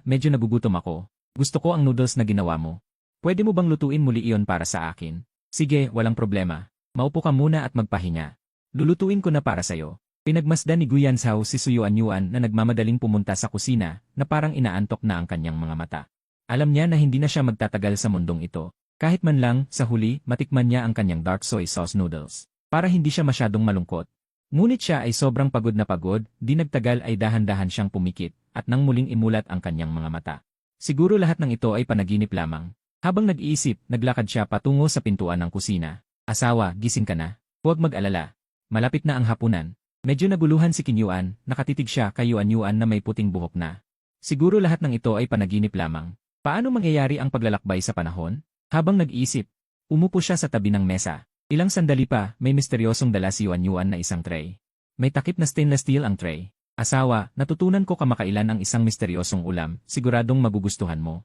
Medyo nagugutom ako. Gusto ko ang noodles na ginawa mo. Pwede mo bang lutuin muli iyon para sa akin? Sige, walang problema. Maupo ka muna at magpahinga. Lulutuin ko na para sayo. Pinagmasdan ni Guyansaw si Suyuan Yuan na nagmamadaling pumunta sa kusina na parang inaantok na ang kanyang mga mata. Alam niya na hindi na siya magtatagal sa mundong ito. Kahit man lang, sa huli, matikman niya ang kanyang dark soy sauce noodles. Para hindi siya masyadong malungkot. Ngunit siya ay sobrang pagod na pagod, di nagtagal ay dahan-dahan siyang pumikit, at nang muling imulat ang kanyang mga mata. Siguro lahat ng ito ay panaginip lamang. Habang nag-iisip, naglakad siya patungo sa pintuan ng kusina. Asawa, gising ka na. Huwag mag-alala. Malapit na ang hapunan. Medyo naguluhan si Kinyuan, nakatitig siya kay Yuan na may puting buhok na. Siguro lahat ng ito ay panaginip lamang. Paano mangyayari ang paglalakbay sa panahon? Habang nag-iisip, umupo siya sa tabi ng mesa. Ilang sandali pa, may misteryosong dala si Yuan na isang tray. May takip na stainless steel ang tray. Asawa, natutunan ko kamakailan ang isang misteryosong ulam, siguradong magugustuhan mo.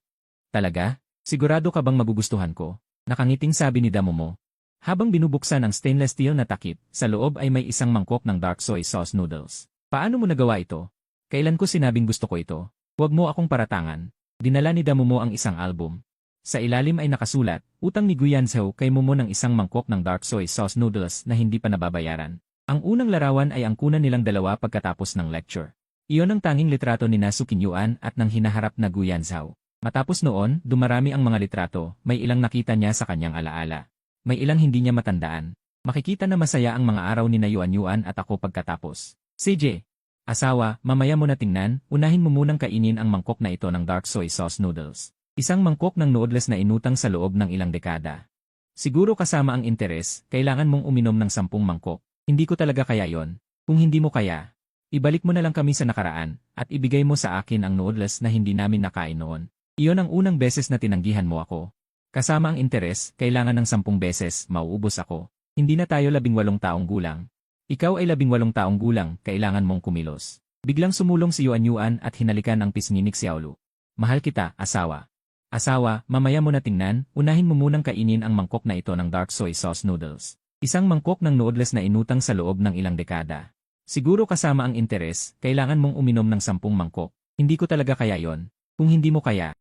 Talaga? Sigurado ka bang magugustuhan ko? Nakangiting sabi ni Damomo. Habang binubuksan ang stainless steel na takip, sa loob ay may isang mangkok ng dark soy sauce noodles. Paano mo nagawa ito? Kailan ko sinabing gusto ko ito? Huwag mo akong paratangan. Dinala ni Damomo ang isang album. Sa ilalim ay nakasulat, utang ni Guyansaw kay Momo ng isang mangkok ng dark soy sauce noodles na hindi pa nababayaran. Ang unang larawan ay ang kunan nilang dalawa pagkatapos ng lecture. Iyon ang tanging litrato ni Nasu Kinyuan at ng hinaharap na Guyansaw. Matapos noon, dumarami ang mga litrato, may ilang nakita niya sa kanyang alaala. May ilang hindi niya matandaan. Makikita na masaya ang mga araw ni na Yuan at ako pagkatapos. CJ. Asawa, mamaya mo na tingnan, unahin mo munang kainin ang mangkok na ito ng dark soy sauce noodles. Isang mangkok ng noodles na inutang sa loob ng ilang dekada. Siguro kasama ang interes, kailangan mong uminom ng 10 mangkok. Hindi ko talaga kaya yon. Kung hindi mo kaya, ibalik mo na lang kami sa nakaraan, at ibigay mo sa akin ang noodles na hindi namin nakain noon. Iyon ang unang beses na tinanggihan mo ako. Kasama ang interes, kailangan ng 10 beses, mauubos ako. Hindi na tayo 18 taong gulang. Ikaw ay 18 taong gulang, kailangan mong kumilos. Biglang sumulong si Yuan at hinalikan ang pisngi ni Xiaolu. Mahal kita, asawa. Asawa, mamaya mo na tingnan, unahin mo munang kainin ang mangkok na ito ng dark soy sauce noodles. Isang mangkok ng noodles na inutang sa loob ng ilang dekada. Siguro kasama ang interes, kailangan mong uminom ng 10 mangkok. Hindi ko talaga kaya yon. Kung hindi mo kaya,